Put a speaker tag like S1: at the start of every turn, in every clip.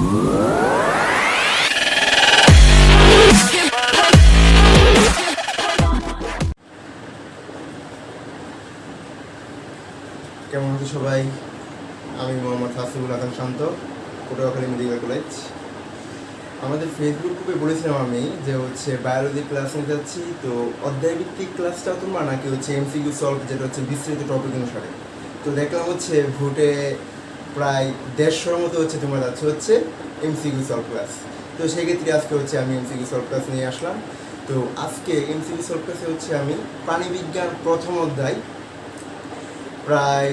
S1: কেমন আছো সবাই? আমি মোহাম্মদ হাসিবুল হাসান শান্ত, পটুয়াখালী মেডিকেল কলেজ। আমাদের ফেসবুক গ্রুপে বলেছিলাম আমি যে বায়োলজি ক্লাস নিতে যাচ্ছি, তো অধ্যায়ভিত্তিক ক্লাসটা তোমরা নাকি এমসিকিউ সলভ, যেটা বিস্তৃত টপিক অনুসারে। তো দেখলাম ভোটে প্রায় 150-এর মতো তোমরা যাচ্ছে এমসিকিউ সলভ ক্লাস। তো সেক্ষেত্রে আজকে আমি এমসিকিউ সলভ ক্লাস নিয়ে আসলাম। তো আজকে এমসিকিউ সলভ ক্লাসে আমি প্রাণীবিজ্ঞান প্রথম অধ্যায় প্রায়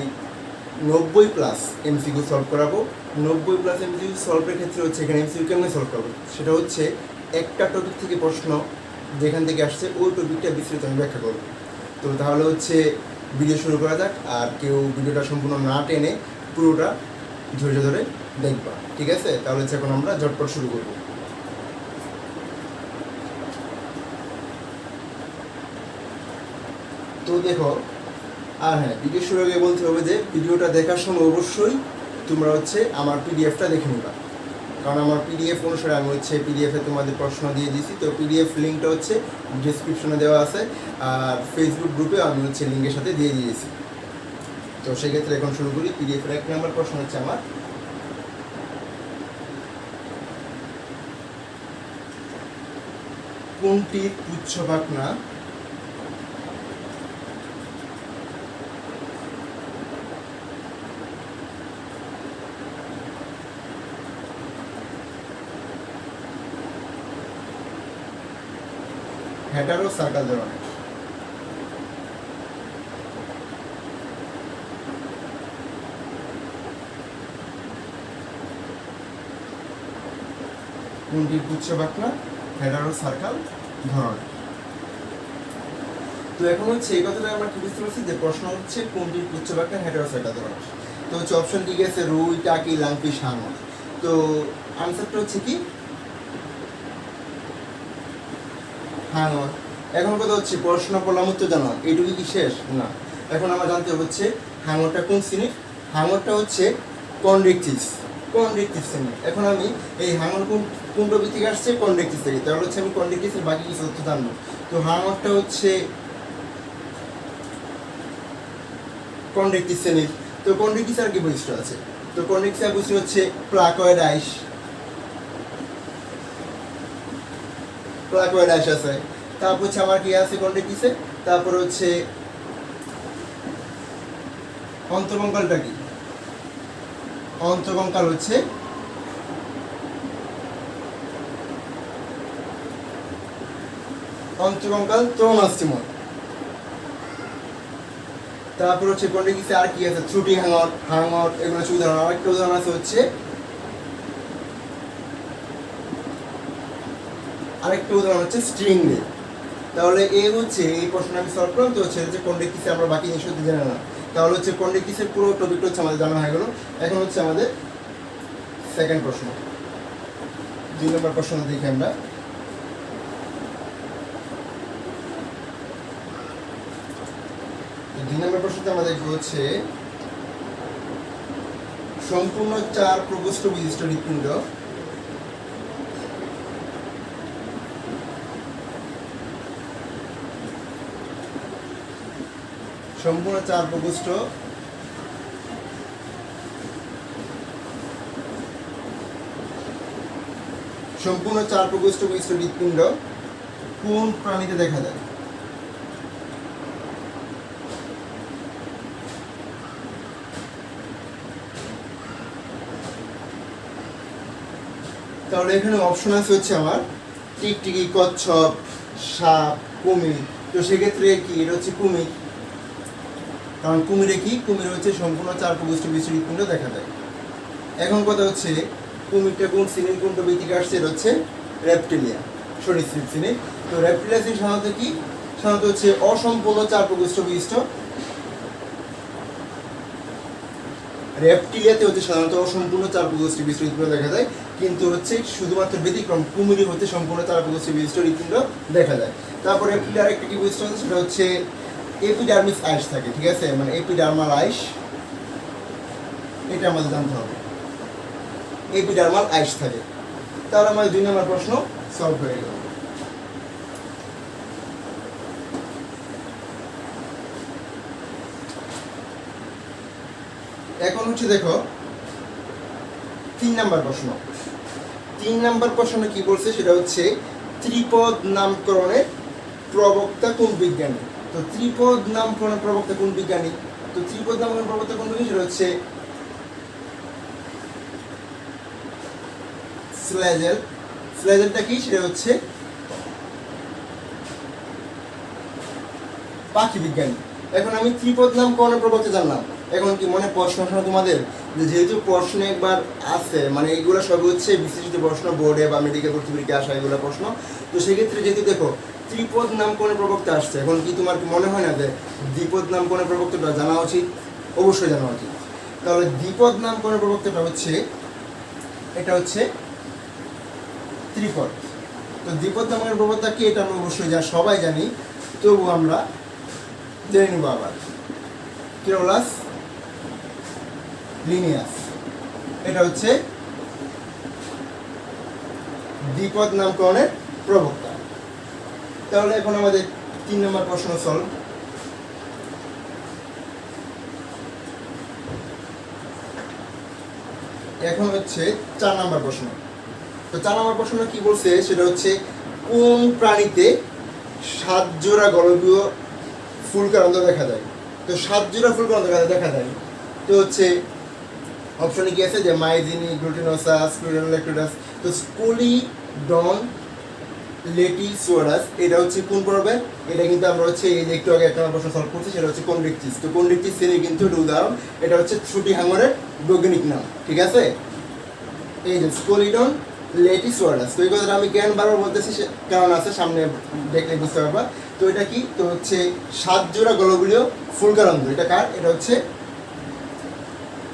S1: 90+ এমসিকিউ সলভ করাবো। 90+ এমসিকিউ সলভের ক্ষেত্রে এখানে এমসিকিউ কেমনে সলভ করবো, সেটা একটা টপিক থেকে প্রশ্ন যেখান থেকে আসছে ওই টপিকটা বিস্তৃত আমি ব্যাখ্যা করবো। তো তাহলে ভিডিও শুরু করা যাক। আর কেউ ভিডিওটা সম্পূর্ণ না টেনে পুরোটা ধৈর্য ধরে দেখবা, ঠিক আছে? তাহলে এখন আমরা ঝটপট শুরু করবো। তো দেখো, আর হ্যাঁ, ভিডিও শুরু আগে বলতে হবে যে ভিডিওটা দেখার সময় অবশ্যই তোমরা আমার পিডিএফটা দেখে নিবা, কারণ আমার পিডিএফ অনুসারে আমি পিডিএফে তোমাদের প্রশ্ন দিয়ে দিয়েছি। তো পিডিএফ লিঙ্কটা ডিসক্রিপশনে দেওয়া আছে, আর ফেসবুক গ্রুপে আমি লিঙ্কের সাথে দিয়ে দিয়েছি। তো সেক্ষেত্রে এখন শুরু করি। পিডিএফের 1 নম্বর প্রশ্ন আমার, কোনটি তুচ্ছ পাখনা হেটারো সার্কাল ধরনের? কোনটি তুচ্ছ পাখনা হেটারো সার্কাল ধরনের? তো এখন এই কথাটা আমরা কি বুঝতে পারছি যে প্রশ্ন কোনটি তুচ্ছ পাখনা হেটারো সার্কাল ধরনের। তো অপশন ঠিক আছে, রুই, টাকি, লাংফিশ, হাঙর। তো আনসারটা কি হাঙর। এখন কথা প্রশ্ন পড়লাম, উত্তর জানা, এইটুকু কি শেষ? না, এখন আমরা জানতে হচ্ছে হাঙরটা কোন শ্রেণীর। হাঙরটা কন্ড্রিকটিস শ্রেণীর। এখন আমি এই হাঙর কোন টপিক থেকে আসছে? কন্ড্রিকটিস থেকে। তাহলে আমি কন্ড্রিকটিসের বাকি কিছু তথ্য জানবো। তো হাঙরটা কন্ড্রিকটিস শ্রেণীর। তো কন্ড্রিকটিস আর কি বৈশিষ্ট্য আছে? তো কন্ড্রিকটিসের বৈশিষ্ট্য প্লাকয়েড আইস আছে। তারপর আমার কি আছে কন্ড্রিকটিসে? তারপর অন্তর্কঙ্কালটা কি? অন্তর্কঙ্কাল অন্তর্কঙ্কাল তরুণাস্থিময়। তারপর কন্ড্রিকটিসে আর কি আছে? ত্রুটি হাঙর এগুলো উদাহরণ। আরেকটা উদাহরণ আছে স্ট্রিং রে। তাহলে এই প্রশ্ন আমি সলভ করলাম। তো কন্ড্রিকটিসে আমরা বাকি জিনিস জেনে না। তাহলে কন্ড্রিকটিসের পুরো টপিকটা আমাদের জানা হয়ে গেল। এখন আমাদের সেকেন্ড প্রশ্ন, 2 নম্বর প্রশ্ন দেখি আমরা। তো 2 নম্বর প্রশ্নতে আমরা দেখবো সম্পূর্ণ 4 প্রকোষ্ঠ বিশিষ্ট হৃৎপিণ্ড সম্পূর্ণ 4 প্রকোষ্ঠ বিশিষ্ট হৃৎপিণ্ড কোন প্রাণীতে দেখা যায়? তাহলে এখানে অপশন আছে আমার টিকটিকি, কচ্ছপ, সাপ, কুমির। তো সেক্ষেত্রে কি এটা কুমির, কারণ কুমিরে সম্পূর্ণ 4 প্রকোষ্ঠ বিশিষ্ট হৃৎপিণ্ড দেখা যায়। এখন কথা কুমিরটা কোন শ্রেণীর কোন টপিক থেকে আসছে? এটা রেপটিলিয়া, সরীসৃপ শ্রেণীর। তো রেপটিলিয়া শ্রেণী সাধারণত অসম্পূর্ণ 4 প্রকোষ্ঠ বিশিষ্ট। রেপটিলিয়াতে সাধারণত অসম্পূর্ণ 4 প্রকোষ্ঠ বিশিষ্ট হৃৎপিণ্ড দেখা যায়, কিন্তু শুধুমাত্র ব্যতিক্রম কুমিরে সম্পূর্ণ 4 প্রকোষ্ঠ বিশিষ্ট হৃৎপিণ্ড দেখা যায়। তারপর রেপটিলিয়ার আরেকটা কি বৈশিষ্ট্য আছে? সেটা এপিডার্মিস আইস থাকে, ঠিক আছে? মানে এপিডার্মাল আইস, এটা আমাদের জানতে হবে। এপিডার্মাল আইস থাকে। তাহলে আমাদের 2 নম্বর প্রশ্ন সলভ হয়ে গেল। এখন হচ্ছে দেখো 3 নম্বর প্রশ্ন। 3 নম্বর প্রশ্নে কি বলছে সেটা হচ্ছে ত্রিপদ নামকরণের প্রবক্তা কোন বিজ্ঞানী। তো ত্রিপদ নামকরণের প্রবক্তা কোন বিজ্ঞানী? তো ত্রিপদ নামকরণের প্রবক্তা কোন বিজ্ঞানী সেটা হচ্ছে স্লেজেল। স্লেজেলটা কি? সেটা হচ্ছে পাখি বিজ্ঞানী। এখন আমি ত্রিপদ নামকরণের প্রবক্তা জানলাম, এখন কি মনে প্রশ্ন শোনো তোমাদের যে যেহেতু প্রশ্ন একবার আছে, মানে এইগুলো সব হচ্ছে বিশেষিত প্রশ্ন, বোর্ডে বা মেডিকেল ভর্তি পরীক্ষায় আসা এগুলো প্রশ্ন। তো সেক্ষেত্রে যেহেতু দেখো ত্রিপদ নামকরণের প্রবক্তা আসছে, এখন কি তোমার কি মনে হয় না যে দ্বিপদ নামকরণের প্রবক্তাটা জানা উচিত? অবশ্যই জানা উচিত। তাহলে দ্বিপদ নামকরণের প্রবক্তাটা হচ্ছে এটা হচ্ছে ত্রিপদ। তো দ্বিপদ নামকরণের প্রবক্তা কি এটা আমরা অবশ্যই সবাই জানি, তবু আমরা জেনে নেব আবার। কিরোলাস লিনিয়াস, এটা হচ্ছে দ্বিপদ নামকরণের প্রবক্তা। তাহলে এখন আমাদের 3 নম্বর প্রশ্ন সলভ। এখন হচ্ছে 4 নম্বর প্রশ্ন। তো 4 নম্বর প্রশ্ন কি বলছে সেটা হচ্ছে কোন প্রাণীতে 7 জোড়া গলগীয় ফুলকারন্দ দেখা যায়। তো 7 জোড়া ফুলকারন্দ দেখা যায়, তো হচ্ছে অপশনে কি আছে যে মাইজিনি, গ্লুটিনোসাস, ক্লোরেনোলেক্টোডাস। তো স্কুলিডন লেটিসোরাস এটা হচ্ছে কোন পর্বে? এটা কিন্তু আমরা হচ্ছে এই যে একটু আগে একটা প্রশ্ন সলভ করছি, সেটা হচ্ছে কন্ড্রিকটিস। তো কন্ড্রিকটিস শ্রেণীর কিন্তু একটা উদাহরণ, এটা হচ্ছে ছুটি হাঙরের বৈজ্ঞানিক নাম, ঠিক আছে? এই যে স্কুলিডন লেটিসোরাস। তো এই কথাটা আমি কেন বারবার বলতেছি কারণ আছে, সামনে দেখলে বুঝতে পারবা। তো এটা কি? তো হচ্ছে 7 জোড়া গলগীয় ফুলকারন্দ। এটা কার? এটা হচ্ছে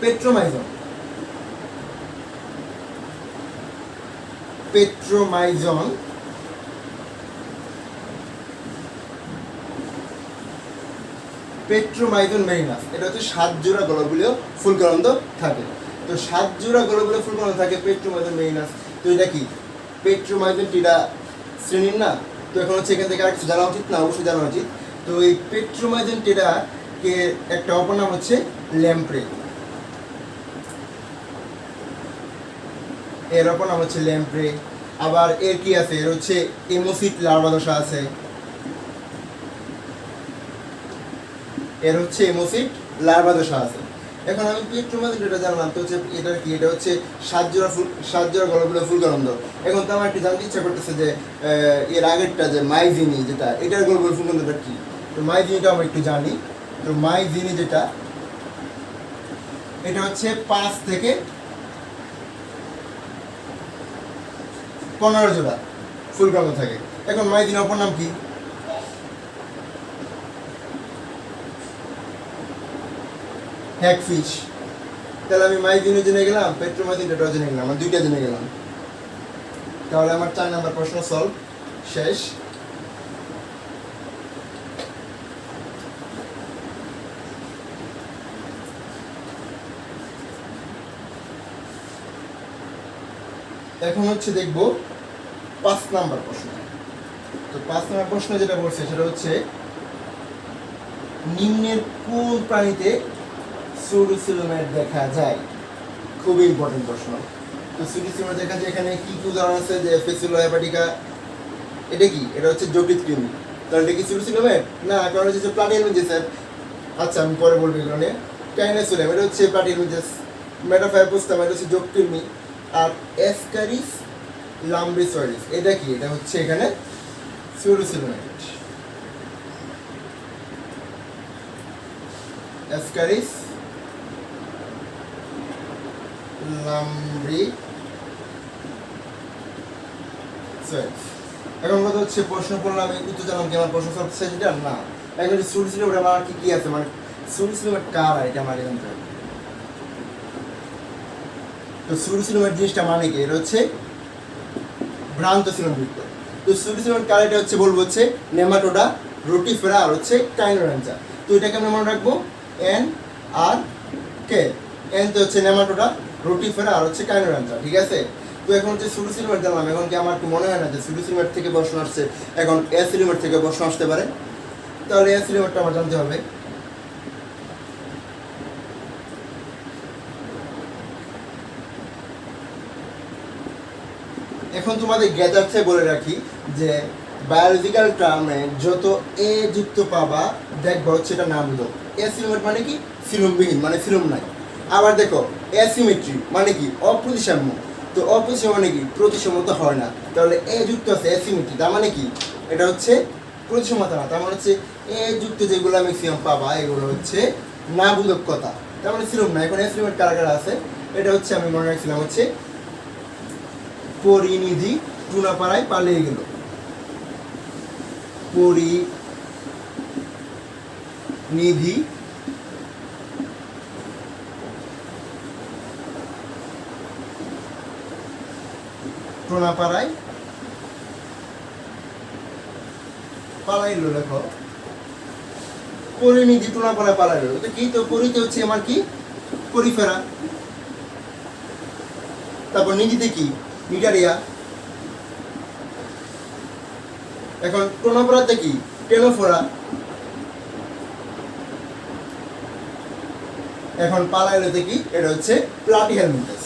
S1: পেট্রোমাইজন। পেট্রোমাইজন পেট্রোমাইজন মেরিনাস, এটা হচ্ছে 7 জোড়া গলগীয় ফুলকারন্দ থাকে। তো 7 জোড়া গলগীয় ফুলকারন্দ থাকে পেট্রোমাইজন মেরিনাস। তো এটা কি? পেট্রোমাইজন টিডা শ্রেণীর না? তো এখন হচ্ছে এখান থেকে আর কিছু জানা উচিত না? অবশ্যই জানা উচিত। তো এই পেট্রোমাইজন টিডা কে একটা অপর নাম হচ্ছে ল্যাম্প্রে। এর অপর নাম হচ্ছে ল্যাম্প্রে। আবার এর কি আছে? এর হচ্ছে এমোসিট লার্ভা দশা আছে। এর হচ্ছে এমোসিট লার্ভা দশা আছে। এখন আমি পেট্রোমাইজন যেটা জানলাম, তো হচ্ছে এটা কি? এটা হচ্ছে 7 জোড়া গলগীয় ফুলকারন্দ। এখন তো আমার একটু জানতে ইচ্ছা করতেছে যে এর আগেরটা যে মাইজিনি, যেটা এটার গলগীয় ফুলকারন্দটা কি? তো মাইজিনিটা আমরা একটু জানি। তো মাইজিনি যেটা, এটা হচ্ছে 5 থেকে 15 জোড়া ফুলকারন্দ থাকে। এখন মাইজিনি অপর নাম কি? হ্যাগফিশ। তাহলে আমি মাইজিনও জেনে গেলাম, পেট্রোমাইজিনটাও জেনে গেলাম, আমার 2টা জেনে গেলাম। তাহলে আমার 4 নম্বর প্রশ্ন সলভ শেষ। এখন হচ্ছে দেখব 5 নম্বর প্রশ্ন। তো 5 নম্বর প্রশ্ন যেটা বলছে সেটা হচ্ছে নিম্নের কোন প্রাণীতে সুডোসিলোমেট দেখা যায়? খুবই ইম্পর্টেন্ট প্রশ্ন। তো সুডোসিলোমেট দেখা যায়, এখানে কি কি উদাহরণ আছে? যে ফেসিলো হেপাটিকা, এটা কি? এটা হচ্ছে জটিল কৃমি। তাহলে এটা কি সুডোসিলোমেট না? কারণ হচ্ছে প্লাটিহেলমিনথেস। আচ্ছা আমি পরে বলবো এগুলো নিয়ে। কাইনেসোলিয়াম, এটা হচ্ছে প্লাটিহেলমিনথেস। মেটাফাইপোস্টাম, এটা হচ্ছে জটিল কৃমি। আর এসকারিস লাম্ব্রিসয়েডিস, এটা কি? এটা হচ্ছে এখানে সুডোসিলোমেট। এসকারিস লাম্ব্রিসয়েডিস। এখন কথা হচ্ছে প্রশ্ন পড়লাম, আমি উত্তর জানলাম কি আমার প্রশ্ন সলভ সেটা না। এখন সুডোসিলোমেট আমার কি কি আছে, মানে সুডোসিলোমেট কার, এটা আমার জানতে হবে। তো সুডোসিলোমেট জিনিসটা মানে কি? এটা হচ্ছে ভ্রান্ত সিলোমযুক্ত। তো সুডোসিলোমেট কার, এটা হচ্ছে বলবো হচ্ছে নেমাটোডা, রোটিফেরা আর হচ্ছে কাইনোরাঞ্জা। তো এটাকে আমরা মনে রাখবো এন আর কে। এন তো হচ্ছে নেমাটোডা, রোটিফেরা আর হচ্ছে কাইনোরাঞ্জা, ঠিক আছে। তো এখন হচ্ছে সুডোসিলমেট জানলাম, এখন কি আমার কি মনে হয় না যে সুডোসিলমেট থেকে প্রশ্ন আসছে, এখন অ্যাসিলোমেট থেকে প্রশ্ন আসতে পারে, তাহলে অ্যাসিলোমেটটা আমার জানতে হবে। এখন তোমাদের জ্ঞাতার্থে বলে রাখি যে বায়োলজিক্যাল টার্মে যত এ যুক্ত পাবা দেখবা হচ্ছে এটা নামবোধক। অ্যাসিলোমেট মানে কি? সিলোমবিহীন, মানে সিলোম নাই। আবার দেখো অ্যাসিমেট্রি মানে কি? অপ্রতিসাম্য। তো অপ্রতিসাম্য মানে কি? প্রতিসাম্যতা হয় না। তাহলে এ যুক্ত আছে অ্যাসিমেট্রি, তার মানে কি? এটা হচ্ছে প্রতিসাম্যতা না, তার মানে হচ্ছে এ যুক্ত যেগুলো ম্যাক্সিমাম পাবা এগুলো হচ্ছে নাবোধকতা, তার মানে সিলোম না। এখন অ্যাসিলোমেট কারা কারা আছে এটা হচ্ছে আমি মনে রাখছিলাম হচ্ছে পরিনিধি টুনাপাড়ায় পালিয়ে গেল, পরিনিধি টুনাপাড়ায় পালাইলো। লেখো পরিনিধি টুনাপাড়ায় পালাইলো, তো কি? তো পরিতে হচ্ছে আমার কি? পরিফেরা। তারপর নিধিতে কি? নিটারিয়া। এখন টোনাপাড়াতে কি? টেনোফোরা। এখন পালাইলোতে কি? এটা হচ্ছে প্লাটিহেলমিনথাস।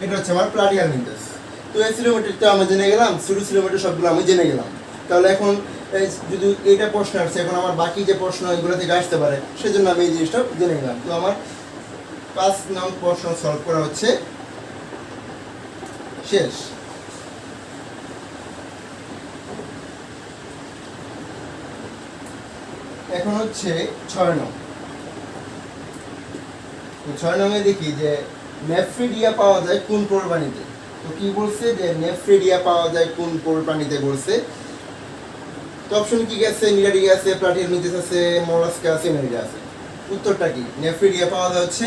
S1: এটা হচ্ছে আমার প্লাটিহেলমিনথাস। তো অ্যাসিলোমেট্রিকটা আমি জেনে গেলাম, সুডোসিলোমেট্রি সবগুলো আমি জেনে গেলাম। তাহলে এখন যদি এটা প্রশ্ন আসছে, এখন আমার বাকি যে প্রশ্ন এগুলো থেকে আসতে পারে, সেজন্য আমি এই জিনিসটা জেনে গেলাম। তো আমার 5 নং প্রশ্ন সলভ করা হচ্ছে শেষ। এখন হচ্ছে 6 নং। তো 6 নংয়ে দেখি যে নেফ্রিডিয়া পাওয়া যায় কোন প্রাণীতে। তো কি বলছে যে নেফ্রিডিয়া পাওয়া যায় কোন প্রাণীতে বলছে। তো অপশন কি আছে? নিডারিয়া আছে, প্লাটিহেলমিনথাস আছে, মোলাস্কা আছে, এনারিডা আছে। উত্তরটা কি? নেফ্রিডিয়া পাওয়া যায় হচ্ছে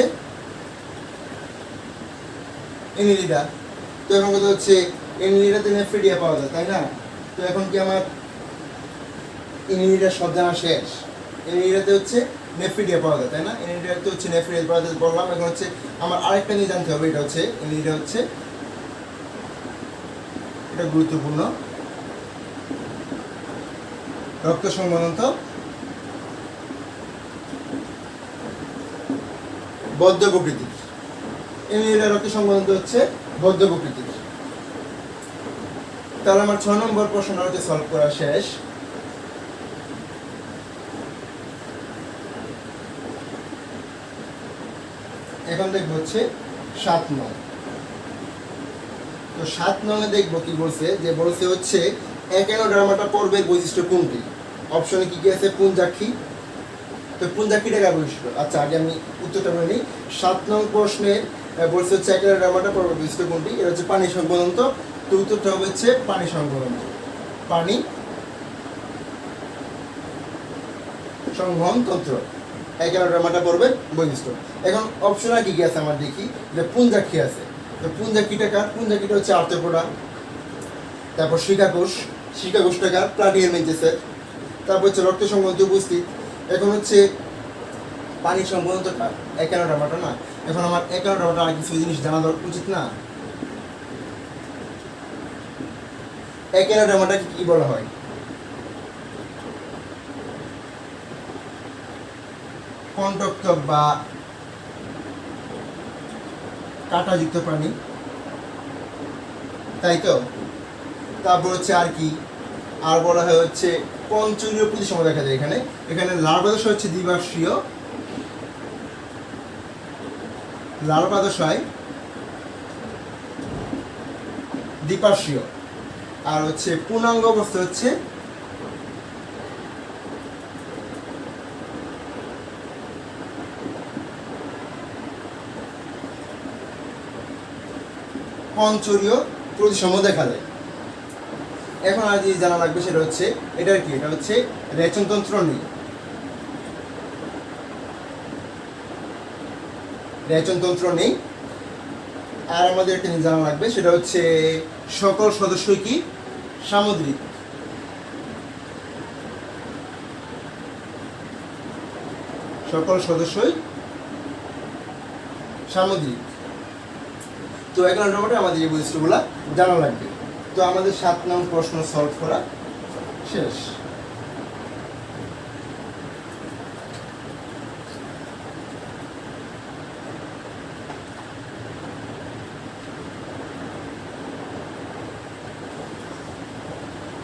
S1: এনিলিডা। তো এখন কথা হচ্ছে এনিলিডাতে নেফ্রিডিয়া পাওয়া যায়, তাই না? তো এখন কি আমার এনিলিডা সব জানা শেষ? এনিলিডাতে হচ্ছে নেফ্রিডিয়া পাওয়া যায়, তাই না? এনিলিডাতে হচ্ছে নেফ্রিডিয়া পাওয়া যায় বললাম। এখন হচ্ছে আমার আরেকটা নিয়ে জানতে হবে, এটা হচ্ছে এনিলিডা হচ্ছে, এটা গুরুত্বপূর্ণ, রক্ত সংবহনত বদ্ধ প্রকৃতির। এনিলিডা রক্ত সংবহনত হচ্ছে বদ্ধ প্রকৃতির। তাহলে আমার 6 নম্বর প্রশ্নটা হচ্ছে সলভ করা শেষ। এখন দেখবো হচ্ছে 7 নং। তো 7 নংয়ে দেখবো কি বলছে, যে বলছে হচ্ছে একেনোডার্মাটা পর্বের বৈশিষ্ট্য কোনটি। অপশনে কি কি আছে? পুঞ্জাক্ষী। তো পুঞ্জাক্ষীটা কার বৈশিষ্ট্য? আচ্ছা আগে আমি উত্তরটা বলে নিই। 7 নং প্রশ্নে বলছে হচ্ছে একেনোডার্মাটা পর্বের বৈশিষ্ট্য কোনটি। এটা হচ্ছে পানি সংবহনত। তো উত্তরটা হবে হচ্ছে পানি সংবহনত, পানি সংবহন তন্ত্র একেনোডার্মাটা পর্বের বৈশিষ্ট্য। এখন অপশন কি কি আছে আমার দেখি, যে পুঞ্জাক্ষী আছে। তো পুঞ্জাক্ষীটা কার? পুঞ্জাক্ষীটা হচ্ছে আর্থ্রোপোডা। তারপর শিকাকোষ, শিকাকোষটা কার? প্লাটিহেলমিনথাসের। তারপর হচ্ছে রক্ত সংবহনত উপস্থিত। এখন হচ্ছে পানি সংবহনত কার? একেনোডার্মাটা না। এখন আমার একেনোডার্মাটা আর কিছু জিনিস জানা উচিত না। একেনোডার্মাটাকে কি বলা হয়? কণ্টক বা কাঁটাযুক্ত প্রাণী, তাই তো? তারপর হচ্ছে আর কি? আর বলা হয় হচ্ছে পঞ্চরীয় প্রতিসম দেখা যায় এখানে। এখানে লার্ভাদশা হচ্ছে দ্বিবার্ষীয়, লার্ভাদশায় দ্বিপার্শ্বীয়। আর হচ্ছে পূর্ণাঙ্গ অবস্থা হচ্ছে পঞ্চরীয় প্রতিসম দেখা যায়। এখন আর যে জানা লাগবে সেটা হচ্ছে এটার কি? এটা হচ্ছে রেচনতন্ত্র নেই, রেচনতন্ত্র নেই। আর আমাদের একটা জানা লাগবে সেটা হচ্ছে সকল সদস্যই কি সামুদ্রিক। সকল সদস্যই সামুদ্রিক। তো 1 নম্বরে আমাদের এই বৈশিষ্ট্যগুলো জানা লাগবে। তো আমাদের 7 নম্বর প্রশ্ন সলভ করা শেষ।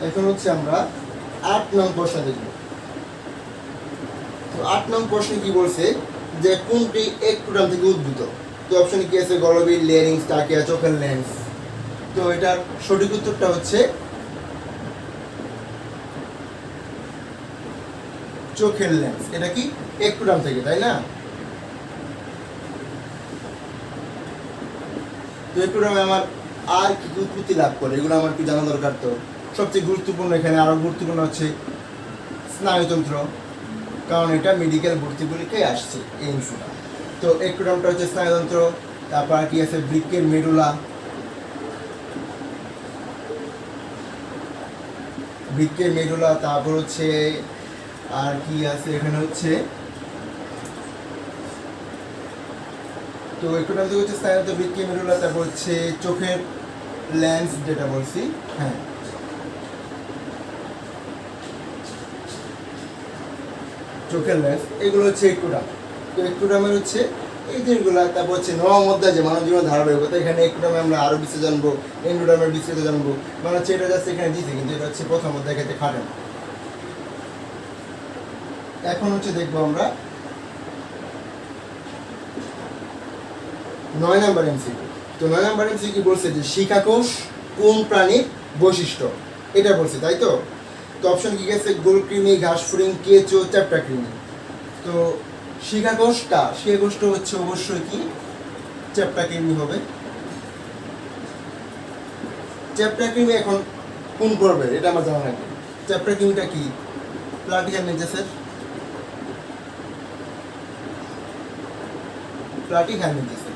S1: এখন হচ্ছে আমরা 8 নং প্রশ্ন দেখব। তো 8 নং প্রশ্নে কি বলছে যে কোনটি একটোডাম থেকে উদ্ভূত। তো অপশনে কি আছে গলবিল, লেয়ারিংস, টাকিয়া, চোখের লেন্স। তো এটার সঠিক উত্তরটা হচ্ছে চোখের লেন্স। এটা কি একটোডাম থেকে, তাই না? তো একটোডামে আমার আর কি উৎপত্তি লাভ করে এগুলো আমার কি জানা দরকার। তো সবচেয়ে গুরুত্বপূর্ণ এখানে আরো গুরুত্বপূর্ণ হচ্ছে স্নায়ুতন্ত্র, কারণ এটা মেডিকেল ভর্তি পরীক্ষায় আসছে এই অংশটা। তো একটোডামটা হচ্ছে স্নায়ুতন্ত্র। তারপর কি আছে বৃক্কের মেডুলা, বৃক্কের মেডুলা। তারপর হচ্ছে আর কি আছে এখানে হচ্ছে, তো একটোডাম থেকে হচ্ছে স্নায়ুতন্ত্র, বৃক্কের মেডুলা, তারপর হচ্ছে চোখের লেন্স যেটা বলছি। হ্যাঁ, চোখের লেন্স এগুলো হচ্ছে একটোডাম। তো একটোডামের হচ্ছে এই জিনিসগুলো। তারপর হচ্ছে নবম অধ্যায় যে মানব জীবন ধারাবাহিকতা, এখানে একটোডামে আমরা আরো বিস্তারিত জানবো, এন্ডোডামের বিস্তারিত জানবো। মানে হচ্ছে এটা যাচ্ছে এখানে দিতে, কিন্তু এটা হচ্ছে প্রথম অধ্যায় ক্ষেত্রে খাটে না। এখন হচ্ছে দেখবো আমরা 9 নাম্বার এমসিকিউ। তো 9 নাম্বার এমসিকিউ বলছে যে শিখাকোষ কোন প্রাণীর বৈশিষ্ট্য, এটা বলছে, তাই তো? তো অপশন কি গেছে গোলকৃমি, ঘাসফড়িং, কেঁচো, চ্যাপ্টাকৃমি। তো শিখাকোষটা হচ্ছে অবশ্যই কি চ্যাপ্টাকৃমি হবে। চ্যাপ্টাকৃমি এখন কোন পর্বের এটা আমার জানা লাগবে। চ্যাপ্টাকৃমিটা কি প্লাটিহেলমিনথেসের, প্লাটিহেলমিনথেসের।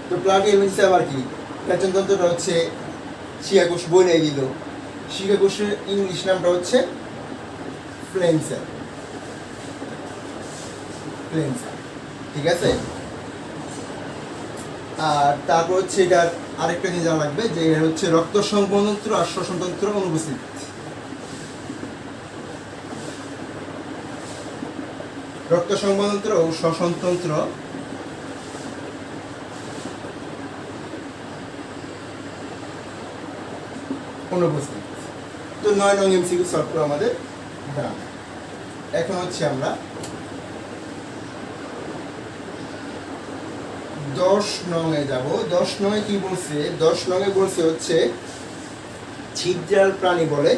S1: তো প্লাটিহেলমিনথেসে আবার কি প্যাচনতন্ত্রটা হচ্ছে শিখাকোষ বই নিয়ে দিল। শিখাকোষের ইংলিশ নামটা হচ্ছে ফ্লেন্সার, ফ্লেন্সার, ঠিক আছে? আর তারপর হচ্ছে এটার আরেকটা জিনিস জানা লাগবে যে হচ্ছে রক্ত সংবহনতন্ত্র আর শ্বসনতন্ত্র অনুপস্থিত। রক্ত সংবহনতন্ত্র ও শ্বসনতন্ত্র অনুপস্থিত। তো 9 নং এমসিকিউ সলভ করে আমাদের ডান। এখন হচ্ছে আমরা 10 নংয়ে যাব। 10 নংয়ে কি বলছে? 10 নংয়ে বলছে হচ্ছে ছিদ্রাল প্রাণী বলে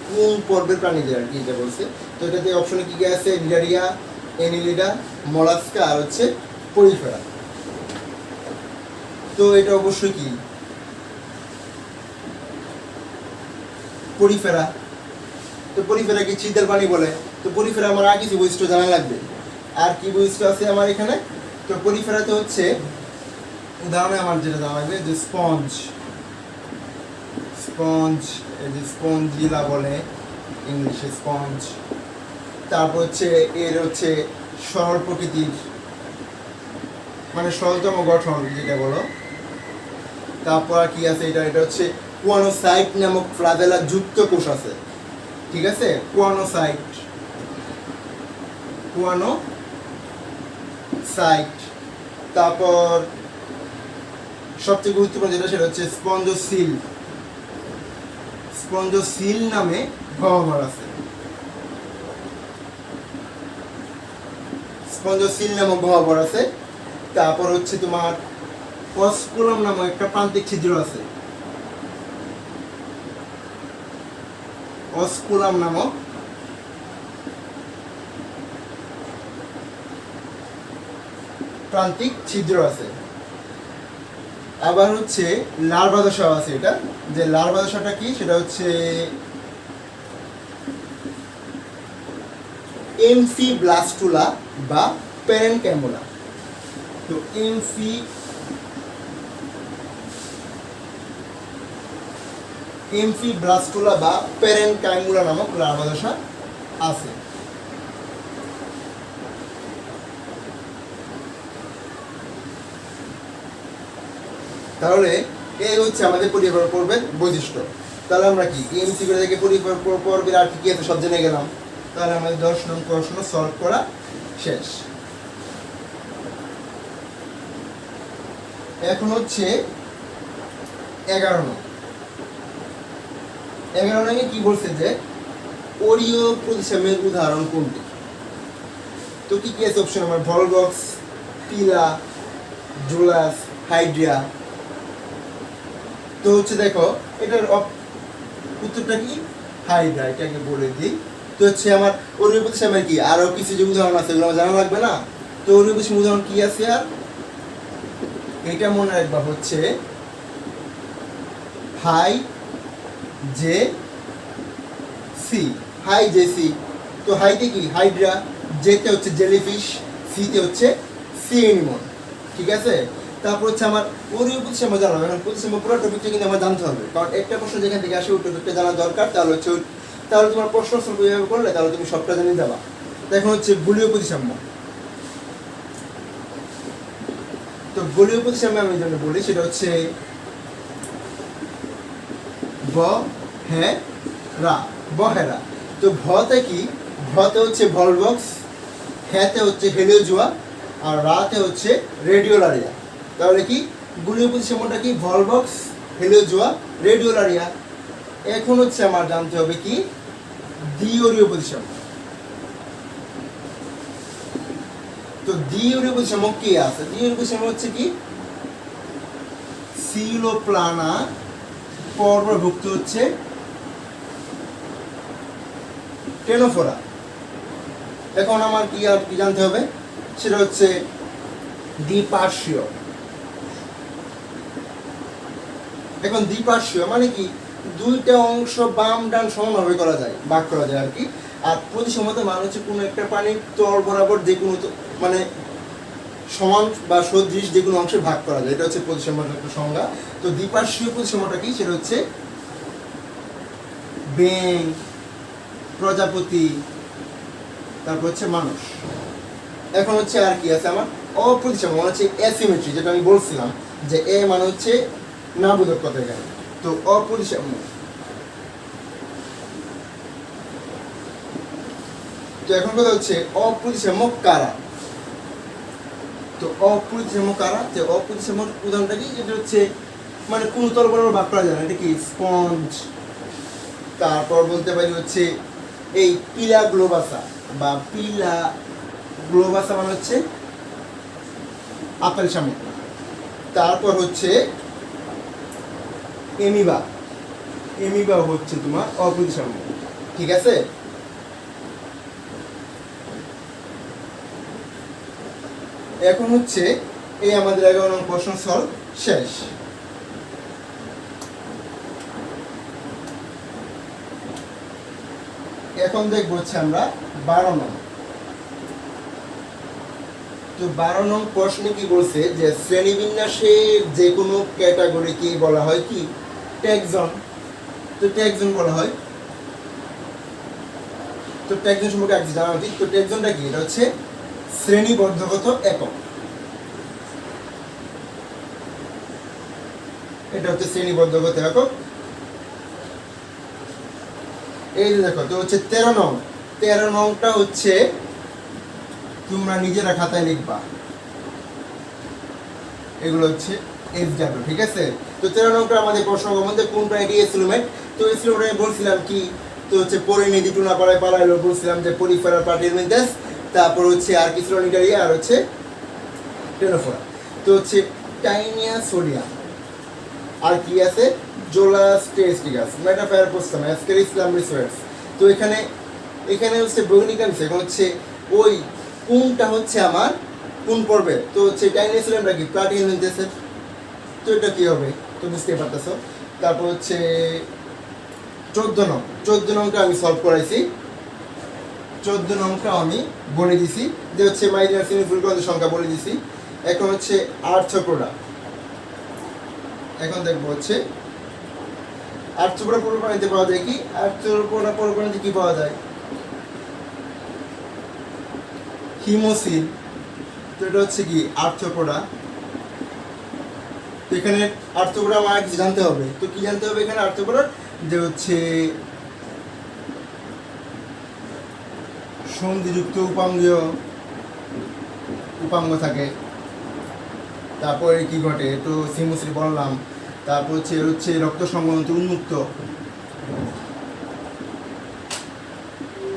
S1: কোন পর্বের প্রাণীদের আর কি এটা বলছে। তো এটাতে অপশনে কি কি আছে লিডারিয়া, এনিলিডা, মলাস্কা আর হচ্ছে পরিফেরা। তো এটা অবশ্যই কি পরিফেরা। তো পরিফেরা কি ছিদ্রাল প্রাণী বলে। তো পরিফেরা আমার আর কিছু বৈশিষ্ট্য জানা লাগবে। আর কি বৈশিষ্ট্য আছে আমার এখানে? তো পরিফেরাতে হচ্ছে উদাহরণে আমার যেটা জানা লাগবে যে স্পঞ্জ, স্পঞ্জ, এই যে স্পঞ্জিলা বলে ইংলিশে স্পঞ্জ। তারপর হচ্ছে এর হচ্ছে সরল প্রকৃতির, মানে সরলতম গঠন যেটা বলো। তারপর আর কি আছে এটা হচ্ছে কুয়ানোসাইট নামক ফ্লাভেলা যুক্ত কোষ আছে, ঠিক আছে? কুয়ানোসাইট, কুয়ানোসাইট। তারপর সবচেয়ে গুরুত্বপূর্ণ যেটা সেটা হচ্ছে স্পঞ্জোসিল, স্পঞ্জোসিল নামে গহ্বর আছে, স্পঞ্জোসিল নামক গহ্বর আছে। তারপর হচ্ছে তোমার অস্কুলাম নামক একটা প্রান্তিক ছিদ্র আছে, অস্কুলাম নামক প্রান্তিক ছিদ্র আছে। আবার হচ্ছে লার্ভা দশা আছে। এটা যে লার্ভা দশাটা কি সেটা হচ্ছে এমফিব্লাস্টুলা বা প্যারেনক্যামুলা। তো এমফিব্লাস্টুলা বা প্যারেনক্যামুলা নামক লার্ভা দশা আছে। তাহলে এই হচ্ছে আমাদের পরিবার পর্বের বৈশিষ্ট্য। তাহলে আমরা কি এমসিকিউ থেকে পরিবার পর্বের আর কি আছে সব জেনে গেলাম। তাহলে আমাদের 10 নং প্রশ্ন সলভ করা শেষ। এখন হচ্ছে 11 নং। 11 নং কি বলছে যে ওরিও প্রতিসাম্যের উদাহরণ কোনটি? তো কি কি আছে অপশন আমার? ভলবক্স, পিলা, জুলাস, হাইড্রিয়া। তো হচ্ছে দেখো এটার উত্তরটা কি? হাইড্রা। এটাকে বলে দিই। তো হচ্ছে আমার ওরিও প্রতিসাম্যের কি আরো কিছু যে উদাহরণ আছে এগুলো আমার জানা লাগবে না। তো ওরিও প্রতিসাম্যের উদাহরণ কি আছে আর এটা মনে রাখবা হচ্ছে high J C. High J C. তো হাইতে কি হাইড্রা, জেতে হচ্ছে জেলিফিশ, সিতে হচ্ছে সি অ্যানিমল। ঠিক আছে? তারপর হচ্ছে আমার ওরিও প্রতিসাম্য জানলাম। এখন প্রতিসাম্য পুরো টপিকটা কিন্তু আমার জানতে হবে, কারণ একটা প্রশ্ন যেখান থেকে আসে ওই টপিকটা জানা দরকার। তাহলে তোমার প্রশ্ন সলভ কিভাবে করলে তাহলে তুমি সবটা জানিয়ে যাবা। তো এখন হচ্ছে বুলীয় প্রতিসাম্য। তো বুলীয় প্রতিসাম্য আমি যেটা বলি সেটা হচ্ছে বহেরা। তো ভতে কি? ভতে হচ্ছে ভলবক্স, হ্যাতে হচ্ছে হেলিওজোয়া, আর রাতে হচ্ছে রেডিওলারিয়া। তাহলে কি বুলীয় প্রতিসাম্যটা কি? ভলবক্স, হেলিওজোয়া, রেডিওলারিয়া। এখন হচ্ছে আমার জানতে হবে কি দ্বিওরীয় প্রতিসাম্য। তো দ্বিওরীয় প্রতিসাম্য কি আছে? দ্বিওরীয় প্রতিসাম্য হচ্ছে কি সিলোপ্লানা পর্বভুক্ত হচ্ছে টেনোফোরা। এখন আমার কি আর কি জানতে হবে সেটা হচ্ছে দ্বিপার্শ্বীয়। এখন দ্বিপার্শ্বীয় মানে কি দুইটা অংশ বাম ডান সমানভাবে করা যায়, ভাগ করা যায় আর কি। আর প্রতিসাম্যতে মানে হচ্ছে কোনো একটা পানির তল বরাবর যে কোনো মানে সমান বা সদৃশ যে কোনো অংশে ভাগ করা যায়, এটা হচ্ছে প্রতিসাম্যের একটা সংজ্ঞা। তো দ্বিপার্শ্বীয় প্রতিসাম্যটা কি? সেটা হচ্ছে ব্যাঙ, প্রজাপতি, তারপর হচ্ছে মানুষ। এখন হচ্ছে আর কি আছে আমার অপ্রতিসাম্য মানে হচ্ছে অ্যাসিমেট্রি, যেটা আমি বলছিলাম যে এ মানে হচ্ছে না বোধক কথা এখানে। তো অপ্রতিসাম্য, তো এখন কথা হচ্ছে অপ্রতিসাম্য কারা? তো অপ্রতিসাম্য কারা? যে অপ্রতিসাম্য উদাহরণটা কি? যেটা হচ্ছে মানে কোন তল বরাবর ভাগ করা যায় না, এটা কি স্পঞ্জ। তারপর বলতে পারি হচ্ছে এই পিলা গ্লোবাসা বা পিলা গ্লোবাসা মানে হচ্ছে আপেল শামুক। তারপর হচ্ছে এমিবা। এমিবা হচ্ছে তোমার অপ্রতিসাম্য। ঠিক আছে? এখন হচ্ছে এই আমাদের 11 নং প্রশ্ন সলভ শেষ। এখন দেখবো হচ্ছে আমরা 12 নং। তো 12 নং প্রশ্নে কি বলছে যে শ্রেণীবিন্যাসের যে কোনো ক্যাটাগরিকে বলা হয় কি ট্যাক্সন। তো ট্যাক্সন বলা হয়। তো ট্যাক্সন সম্পর্কে আগে জানা উচিত। তো ট্যাক্সনটা কি? এটা হচ্ছে শ্রেণীবদ্ধগত একক। এটা হচ্ছে শ্রেণীবদ্ধগত একক। এই যে দেখো, তো হচ্ছে 13 নং। 13 নংটা হচ্ছে তোমরা নিজেরা খাতায় লিখবা, এগুলো হচ্ছে এসডব্লিউ। ঠিক আছে? তো 13 নংটা আমাদের প্রশ্নের মধ্যে কোন প্রাণীটি এসিলোমেট। তো এসিলোমেট আমি বলছিলাম কি? তো হচ্ছে পরিণীতি টুনা পাড়ায় পাড়াইলো, বলছিলাম যে পরিফেরার পার্টিমেন্টাস, তারপর হচ্ছে আর কিছু নিটারিয়া, আর হচ্ছে টেনোফোরা। তো হচ্ছে টাইনিয়া সোডিয়াম, আর কি আছে জোলাস টেস্টিগাস, মেটাফায়ার পোস্টাম, অ্যাসকেরিসলাম রিসোয়ার্স। তো এখানে হচ্ছে বৈজ্ঞানিক আনসার। এখন হচ্ছে ওই কোনটা হচ্ছে আমার কোন পর্বে। তো হচ্ছে টাইনিয়া সোডিয়ামটা কি প্লাটিহেলমিনথেসের। তো এটা কি হবে তো বুঝতে পারতেছো। তারপর হচ্ছে 14 নং। 14 নংটা আমি সলভ করাইছি। 14 নংটা আমি বলে দিছি যে হচ্ছে মাইনাস ইনফ্লুয়েন্সের সংখ্যা বলে দিছি। এখন হচ্ছে আর্থ্রোপোডা। এখন দেখবো হচ্ছে আর্থ্রোপোডা পূর্বপ্রাণীতে পাওয়া যায় কি? আর্থ্রোপোডা পূর্বপ্রাণীতে কি পাওয়া যায়? হিমোসিল। তো এটা হচ্ছে কি আর্থ্রোপোডা। তো এখানে আর্থগোড়া আমার কিছু জানতে হবে। তো কি জানতে হবে এখানে আর্থগোড়ার, যে হচ্ছে সন্ধিযুক্ত উপাঙ্গ থাকে, তারপরে কি ঘটে, তো সিমুসি বললাম। তারপর হচ্ছে রক্ত সম্বন্ধ উন্মুক্ত,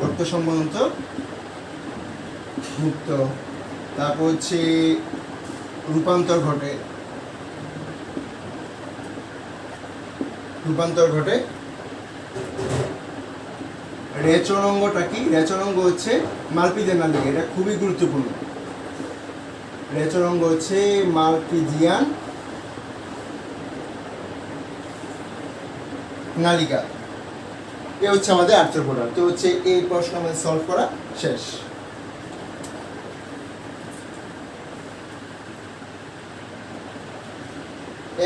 S1: রক্ত সম্বন্ধ মুক্ত। তারপর হচ্ছে রূপান্তর ঘটে, রেচনাঙ্গটা কি? রেচনাঙ্গ হচ্ছে মালপিজিয়ান নালিকা, এটা খুবই গুরুত্বপূর্ণ। রেচনাঙ্গ হচ্ছে মালপিজিয়ান নালিকা। এ হচ্ছে আমাদের আর্থ্রোপোডা। তো হচ্ছে এই প্রশ্ন আমাদের সলভ করা শেষ।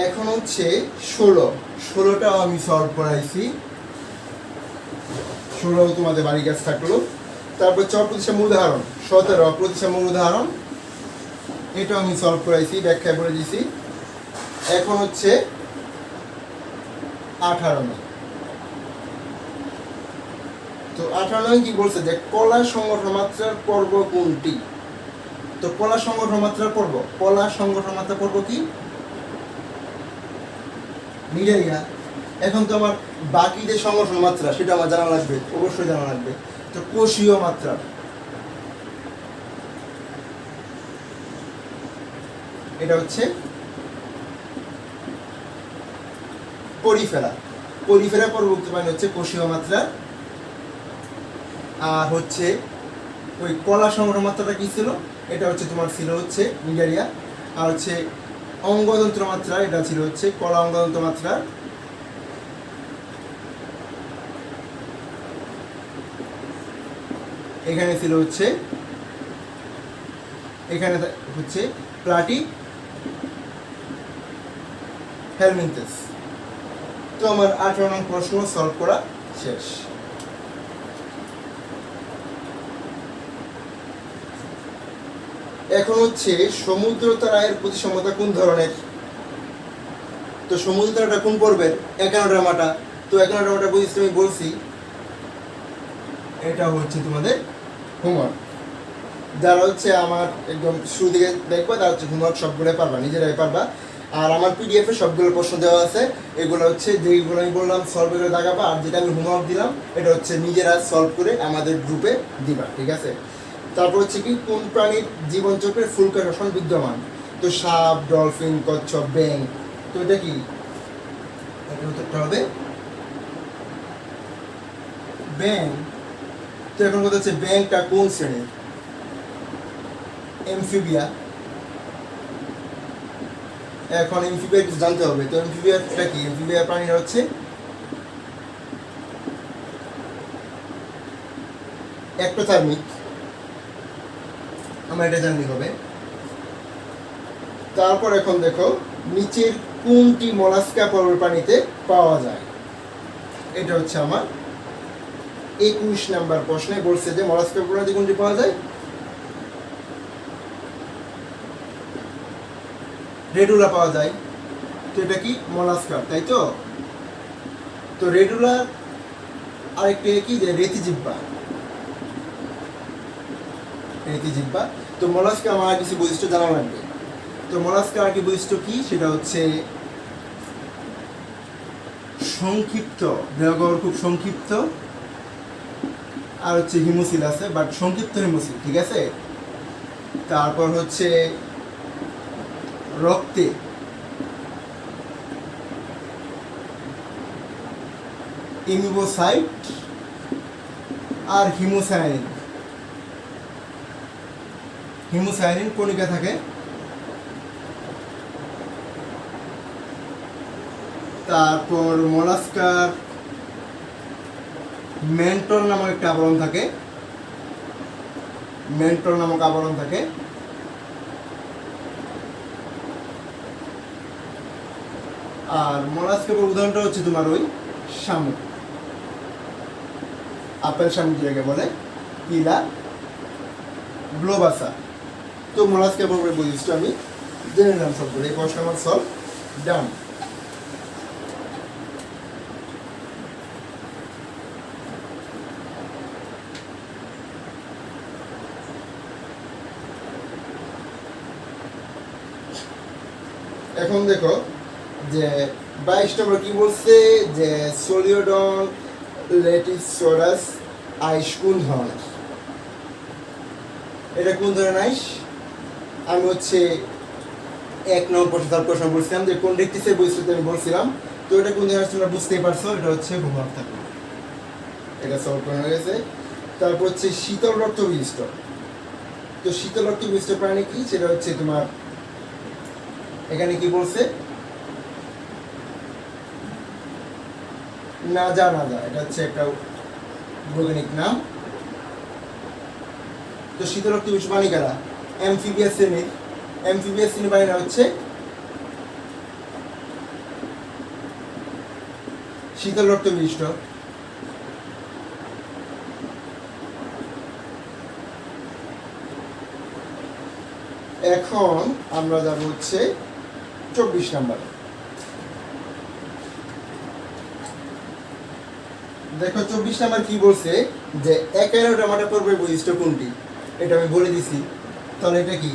S1: এখন হচ্ছে 16টাও আমি সলভ করাইছি, 16 তোমাদের বাড়ির কাছে থাকলো। তারপর প্রতিসাম্য উদাহরণ 17 প্রতিসাম্য উদাহরণ, এটাও আমি সলভ করাইছি, ব্যাখ্যা করে দিয়েছি। এখন হচ্ছে 18। তো 18 কি বলছে, যে কলা সংগঠন মাত্রার পর্ব কোনটি? তো কলা সংগঠন মাত্রার পর্ব কি? নিডারিয়া। এখন তো আমার বাকি যে সংগঠন মাত্রা সেটা আমার জানা লাগবে, অবশ্যই জানা লাগবে। তো কোষীয় মাত্রা, এটা হচ্ছে পরিফেরা পরবর্তী মানে হচ্ছে কোষীয় মাত্রা। আর হচ্ছে ওই কলা সংগঠন মাত্রাটা কি ছিল, এটা হচ্ছে তোমার ছিল হচ্ছে নিডারিয়া। আর হচ্ছে অঙ্গতন্ত্র মাত্রা, এটা ছিল হচ্ছে কলা অঙ্গতন্ত্র মাত্রা। এখানে ছিল হচ্ছে প্লাটি হেলমিনথেস। তো আমার 18 নং প্রশ্ন সলভ করা শেষ। এখন হচ্ছে সমুদ্র তারায়ের প্রতিসমতা কোন ধরনের? তো সমুদ্র তারাটা কোন পর্বের? একানোড্রামাটা। তো একানোড্রামাটা বৈশিষ্ট্য আমি বলছি, এটা হচ্ছে তোমাদের হোমওয়ার্ক। যারা হচ্ছে আমার একদম শুরু দিকে দেখবা তারা হচ্ছে হোমওয়ার্ক সবগুলো পারবা, নিজেরাই পারবা। আর আমার পিডিএফে সবগুলো প্রশ্ন দেওয়া আছে, এগুলো হচ্ছে যেগুলো আমি বললাম সলভ করে দেখাবা। আর যেটা আমি হোমওয়ার্ক দিলাম এটা হচ্ছে নিজেরা সলভ করে আমাদের গ্রুপে দিবা, ঠিক আছে? তারপর হচ্ছে কি, কোন প্রাণীর জীবনচক্রের ফুলকা শ্বসন বিদ্যমান? তো সাপ, ডলফিন, কচ্ছপ, ব্যাঙ। তো এটা কি? উত্তরটা হবে ব্যাঙ। তো এখন কথা হচ্ছে ব্যাঙটা কোন শ্রেণীর? এমফিবিয়া। এখন এমফিবিয়া কিছু জানতে হবে। তো এমফিবিয়াটা কি? এমফিবিয়া প্রাণীরা হচ্ছে এক্টোথার্মিক, আমরা এটা জানলে হবে। তারপর এখন দেখো, নিচের কোনটি মলাস্কা পর্বের প্রাণীতে পাওয়া যায়? এটা হচ্ছে আমার 21 নাম্বার প্রশ্নে বলছে যে মলাস্কা প্রাণীতে কোনটি পাওয়া যায়? রেডুলা পাওয়া যায়। তো এটা কি? মলাস্কার, তাই তো? তো রেডুলার আরেকটা কি, যে রেতিজিহ্বা। তো মলাস্কা আমার কিছু বৈশিষ্ট্য জানা লাগবে। তো মলাস্কা আর কি বৈশিষ্ট্য কি, সেটা হচ্ছে সংক্ষিপ্ত, দেহগহ্বর খুব সংক্ষিপ্ত। আর হচ্ছে হিমোসিল আছে, বাট সংক্ষিপ্ত হিমোসিল, ঠিক আছে? তারপর হচ্ছে রক্তে ইমিবোসাইট আর হিমোসায়ানিন কণিকা থাকে। তারপর মলাস্কার মেন্টল নামক একটা আবরণ থাকে, আর মলাস্কার উদাহরণটা হচ্ছে তোমার ওই শামুক, আপেল শামুক যেটাকে বলে, পিলা গ্লোবাসা। তো মলাস্কার বৈশিষ্ট্য আমি জেনে নিলাম সবগুলো। এই প্রশ্ন আমার সলভ ডান। এখন দেখো যে 22 নম্বর কি বলছে যে সোলিওডন লেটিসোরাস আইস কোন ধরনের? এটা কোন ধরনের আইস? আমি হচ্ছে 1 নম্বর প্রশ্ন বলছিলাম যে কোন রেক্টিসের বৈশিষ্ট্য আমি বলছিলাম। তো এটা কোন ধরনের তোমরা বুঝতেই পারছো, এটা হচ্ছে হোমওয়ার্ক থাকবে, এটা সলভ করা হয়ে গেছে। তারপর হচ্ছে শীতল রক্ত বিশিষ্ট। তো শীতল রক্ত বিশিষ্ট প্রাণী কি? সেটা হচ্ছে তোমার এখানে কি বলছে নাজা। এটা হচ্ছে একটা বৈজ্ঞানিক নাম। তো শীতল রক্ত বিশিষ্ট প্রাণী কারা? অ্যামফিবিয়াস শ্রেণীর প্রাণীরা হচ্ছে শীতল রক্ত বিশিষ্ট। এখন আমরা যাব হচ্ছে 24 নাম্বার। দেখো 24 নাম্বার কি বলছে যে অ্যাকাইলোডার্মাটা পর্বের বৈশিষ্ট্য কোনটি? এটা আমি বলে দিছি, তাহলে এটা কি?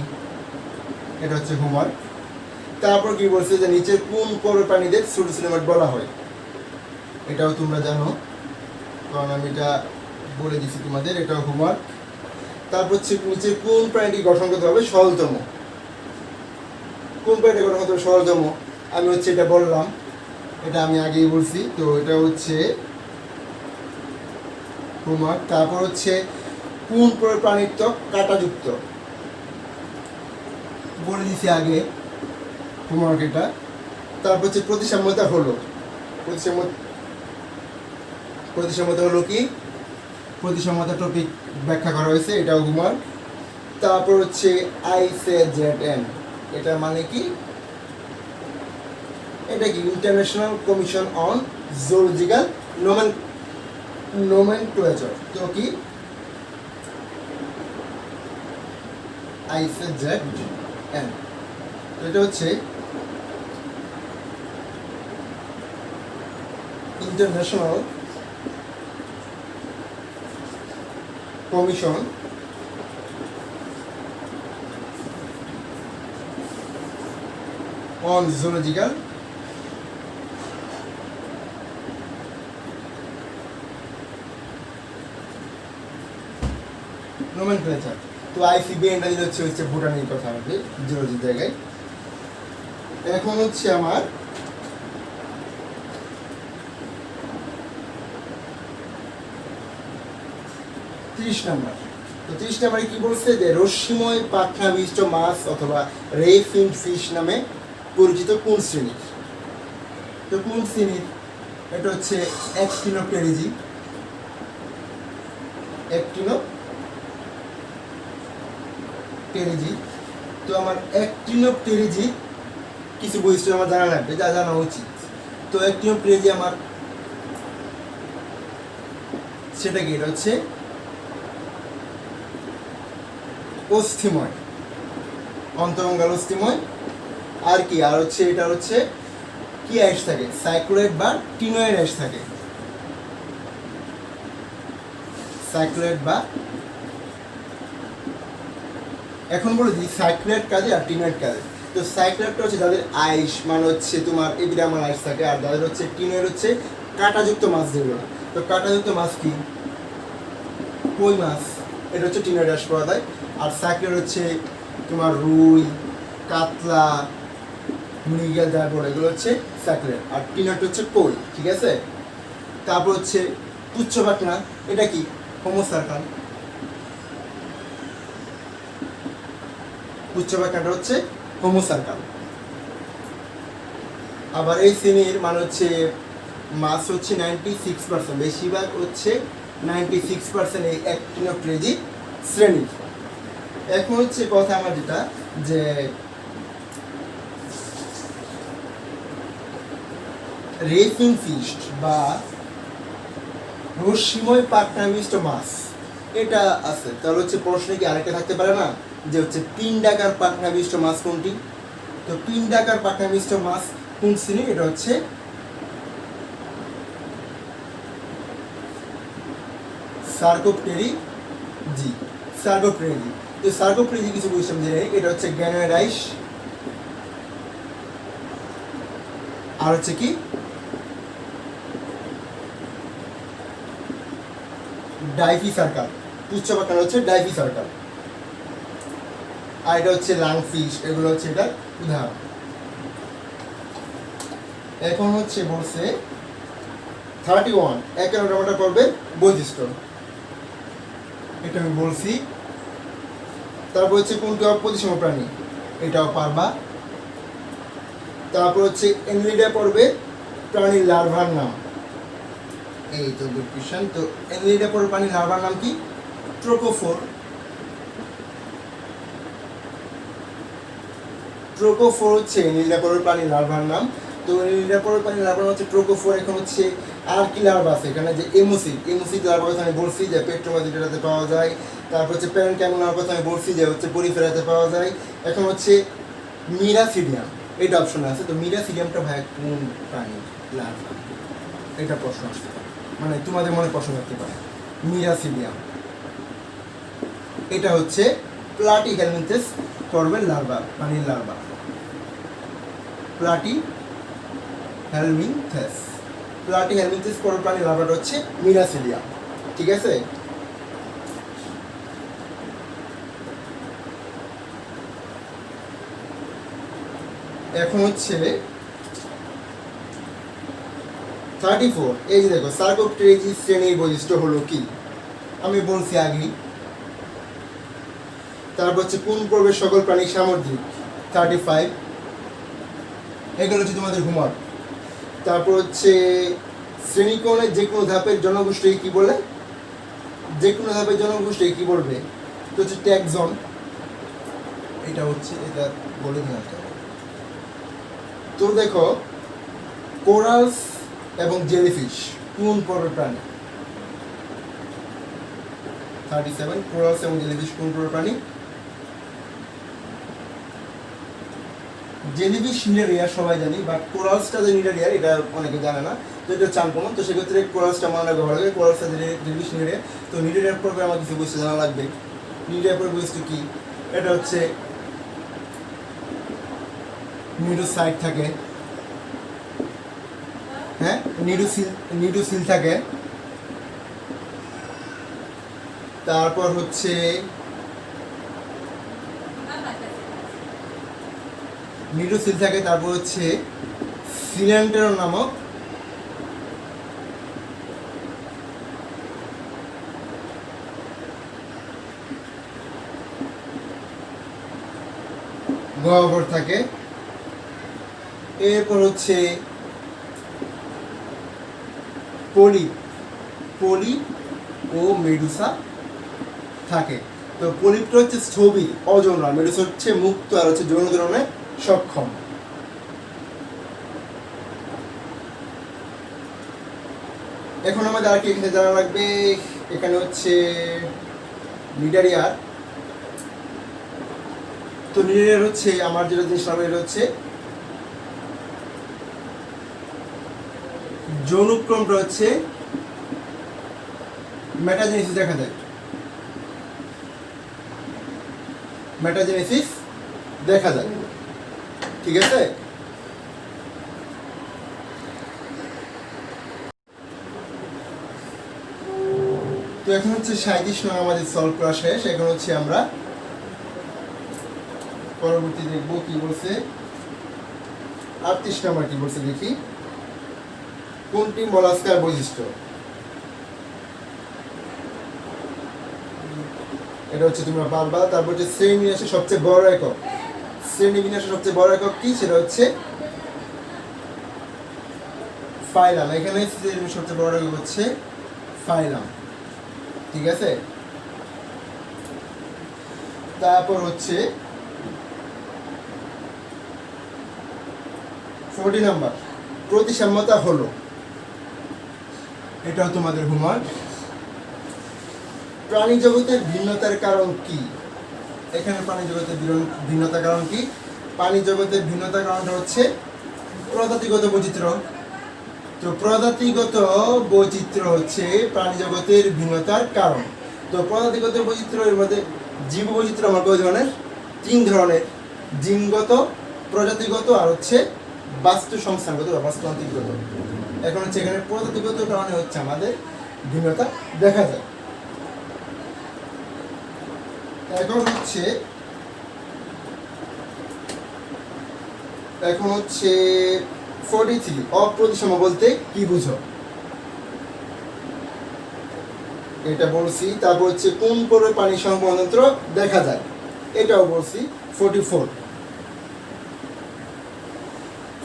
S1: এটা হচ্ছে হোমওয়ার্ক। তারপর কি বলছে যে নিচের কোন পর্বের প্রাণীদের সুডোসিনেমাট বলা হয়? এটাও তোমরা জানো, কারণ আমি এটা বলে দিছি তোমাদের, এটাও হোমওয়ার্ক। তারপর হচ্ছে নিচের কোন প্রাণীটি গঠন করতে হবে সরলতম? কোন প্রাণীটি গঠন করতে হবে সরলতম? আমি হচ্ছে এটা বললাম, এটা আমি আগেই বলছি। তো এটা হচ্ছে হোমওয়ার্ক। তারপর হচ্ছে কোন প্রাণীর ত্বক কাঁটাযুক্ত? বলে দিছি আগে, হোমওয়ার্ক এটা। তারপর হচ্ছে প্রতিসাম্যতা হলো কি? প্রতিসাম্যতা টপিক ব্যাখ্যা করা হয়েছে, এটাও হোমওয়ার্ক। তারপর হচ্ছে ICZN, এটা মানে কি? এটা কি? International commission on zoological nomenclature. তো কি ICZN? এটা হচ্ছে international commission on zoological nomenclature. তো ICBN হচ্ছে ভুটানের কথা হবে জিওলজির জায়গায়। এখন হচ্ছে আমার 30 নাম্বার। তো 30 নাম্বারে কি বলছে যে রশ্মিময় পাখনা বিশিষ্ট মাছ অথবা রে ফিন ফিশ নামে পরিচিত কোন শ্রেণীর? তো কোন শ্রেণীর? এটা হচ্ছে অ্যাক্টিনোপটেরিজি। তো আমার অ্যাক্টিনোপটেরিজি কিছু বৈশিষ্ট্য আমার জানা লাগবে, যা জানা উচিত। তো অ্যাক্টিনোপটেরিজি আমার সেটা কি? এটা হচ্ছে অস্থিময়, অন্তরঙ্গাল অস্থিময়। আর কি? আর হচ্ছে এটা হচ্ছে কি আইস থাকে? সাইক্লোয়েড বা টিনয়েড আইস থাকে। সাইক্লোয়েড বা, এখন বলে দিই সাইক্লোয়েড কাজে আর টিনয়েড কাজে। তো সাইক্লোয়েডটা হচ্ছে যাদের আইস মানে হচ্ছে তোমার এপিডার্মাল আইস থাকে, আর যাদের হচ্ছে টিনয়েড হচ্ছে কাঁটাযুক্ত মাছ যেগুলো। তো কাঁটাযুক্ত মাছ কি? কই মাছ, এটা হচ্ছে টিনয়েড আইস পাওয়া যায়। আর সাইক্লোয়েড হচ্ছে তোমার রুই, কাতলা, মৃগেল, যার বলে এগুলো হচ্ছে সাইক্লোয়েড। আর টিনয়েড হচ্ছে কই, ঠিক আছে? তারপর হচ্ছে তুচ্ছ পাখনা, এটা কি? হোমোসার্কাল। তুচ্ছ পাখনাটা হচ্ছে হোমোসার্কাল। আবার এই শ্রেণীর মানে হচ্ছে মাছ হচ্ছে 96%, বেশিরভাগ হচ্ছে 96% এই অ্যাক্টিনোপটেরিজি শ্রেণীর। এখন হচ্ছে কথা আমার যেটা যে রেফিন ফিশ বা রশ্মিময় পাখনা বিশিষ্ট মাছ, এটা আছে। তাহলে হচ্ছে প্রশ্নে কি আরেকটা থাকতে পারে না যে হচ্ছে পিণ্ডাকার পাখনা বিশিষ্ট মাছ কোনটি? তো পিণ্ডাকার পাখনা বিশিষ্ট মাছ কোন শ্রেণী? এটা হচ্ছে সার্কোপটেরিজি। সার্কোপটেরিজি, তো সার্কোপটেরিজি কিছু বৈশিষ্ট্য জেনে, এটা হচ্ছে গ্যানোরাইস, আর হচ্ছে কি ডাইফি সার্কাল, পুচ্ছ পাখানা হচ্ছে ডাইফি সার্কাল, আর এটা হচ্ছে লাংফিশ। এগুলো হচ্ছে এটা উদাহরণ। এখন হচ্ছে বলছে 31 1 পর্বের বৈশিষ্ট্য, এটা আমি বলছি। তারপর হচ্ছে কোনটি অপ্রতিসম প্রাণী, এটাও পারবা। তারপর হচ্ছে এনলিডা পর্বে প্রাণীর লার্ভার নাম, এই তো গুড কোশ্চেন। তো এনলিডা পর্বে প্রাণীর লার্ভার নাম কি? ট্রোকোফোর। ট্রোকোফোর হচ্ছে এনলিডা পর্বে প্রাণীর লার্ভার নাম। তো এনলিডা পর্বে প্রাণীর লার্ভার হচ্ছে ট্রোকোফোর। এখন হচ্ছে আর কি লার্ভা আছে এখানে, যে এমোসিড লার্ভার কথা আমি বলছি যে পেট্রোমাজিটাতে পাওয়া যায়। তারপর হচ্ছে প্যারেনক্যামোনার কথা আমি বলছি যে হচ্ছে পরিফেরাতে পাওয়া যায়। এখন হচ্ছে মিরাসিডিয়াম, এটা অপশন আছে। তো মিরাসিডিয়ামটা ভাই কোন প্রাণীর লার্ভা? এটা প্রশ্ন আসতে পারে, মানে তোমাদের মনে প্রশ্ন থাকতে পারে। মিরাসিডিয়াম এটা হচ্ছে প্লাটি হেলমিনথেস পর্বের লার্ভা, প্রাণীর লার্ভা। প্লাটি হেলমিনথেস পর্বের প্রাণীর লার্ভাটা হচ্ছে মিরাসিডিয়াম। ঠিক আছে। এখন হচ্ছে 34, এই যে দেখো সার্কোপটেরিজি শ্রেণীর বৈশিষ্ট্য হলো কি, আমি বলছি আগেই। তারপর হচ্ছে কোন পর্বের সকল প্রাণী সামুদ্রিক, 35, এগুলো হচ্ছে তোমাদের হোমওয়ার্ক। তারপর হচ্ছে শ্রেণীকরণের যে কোনো ধাপের জনগোষ্ঠী কি বলে, যে কোনো ধাপের জনগোষ্ঠী কি বলবে? তো হচ্ছে ট্যাক্সন, এটা হচ্ছে এটা বলে দিলাম। তো দেখো কোরালস এবং জেলিফিশ কোন পর্বের প্রাণী? 37, কোরালস এবং জেলিফিশ কোন পর্বের প্রাণী? জেলিফিশ নিডারিয়া সবাই জানি, বাট কোরালসটা যে নিডারিয়া এটা অনেকে জানে না। তো এটা হচ্ছে আনকমন। তো সেক্ষেত্রে কোরালসটা মনে রাখা ভালো লাগে, কোরালসটা জেলিফিশ নিডারিয়া। তো নিডারিয়ার পর্বে আমার কিছু বৈশিষ্ট্য জানা লাগবে। নিডারিয়ার পর্বে বৈশিষ্ট্য কি? এটা হচ্ছে নিডোসাইট থাকে, হ্যাঁ নিডোসিল থাকে। তারপর হচ্ছে নিডোসিল থাকে। তারপর হচ্ছে সিলেন্টেরন নামক গহ্বর থাকে। এরপর হচ্ছে পলিপ ও মেডুসা থাকে। তো পলিপটা হচ্ছে স্থবির, অযৌন, আর মেডুসা হচ্ছে মুক্ত আর হচ্ছে যৌন ধারণে সক্ষম। এখন আমাদের আর কি এখানে জানা লাগবে, এখানে হচ্ছে নিডারিয়ার। তো নিডারিয়ার হচ্ছে আমার যেটা জিনিস লাগবে, এটা হচ্ছে যৌনক্রমটা হচ্ছে মেটাজেনেসিস দেখা যায়, মেটাজেনেসিস দেখা যায়। ঠিক আছে। তো এখন হচ্ছে 37 নং আমাদের সলভ করা শেষ। এখন হচ্ছে আমরা পরবর্তী দেখবো কি বলছে। 38 নম্বর কি বলছে দেখি, কোনটি মলাস্কার বৈশিষ্ট্য? এটা হচ্ছে তোমরা পারবা। তারপর হচ্ছে শ্রেণীবিন্যাসের সবচেয়ে বড় একক, শ্রেণীবিন্যাসের সবচেয়ে বড় একক কি? সেটা হচ্ছে ফাইলাম। এখানে সবচেয়ে বড় একক হচ্ছে ফাইলাম। ঠিক আছে। তারপর হচ্ছে 40 নাম্বার, প্রতিসাম্যতা হলো, এটাও তোমাদের হোমওয়ার্ক। প্রাণী জগতের ভিন্নতার কারণ কি? এখানে প্রাণী জগতের ভিন্নতার কারণ কি? প্রাণী জগতের ভিন্নতার কারণটা হচ্ছে প্রজাতিগত বৈচিত্র্য। তো প্রজাতিগত বৈচিত্র্য হচ্ছে প্রাণী জগতের ভিন্নতার কারণ। তো প্রজাতিগত বৈচিত্র্যের মধ্যে জীব বৈচিত্র্য আমার কয় ধরনের? 3 ধরনের, জিনগত, প্রজাতিগত আর হচ্ছে বাস্তু সংস্থানগত বা বাস্তুতান্ত্রিকগত। এখন হচ্ছে এখানে প্রজাতিগত কারণে হচ্ছে আমাদের ভিন্নতা দেখা যায়। এখন হচ্ছে 43 অপ্রতিসম বলতে কি বুঝো? এটা বলছি। তারপর হচ্ছে কোন পর্বে পানি সংবহনযন্ত্র দেখা যায়, এটাও বলছি। 44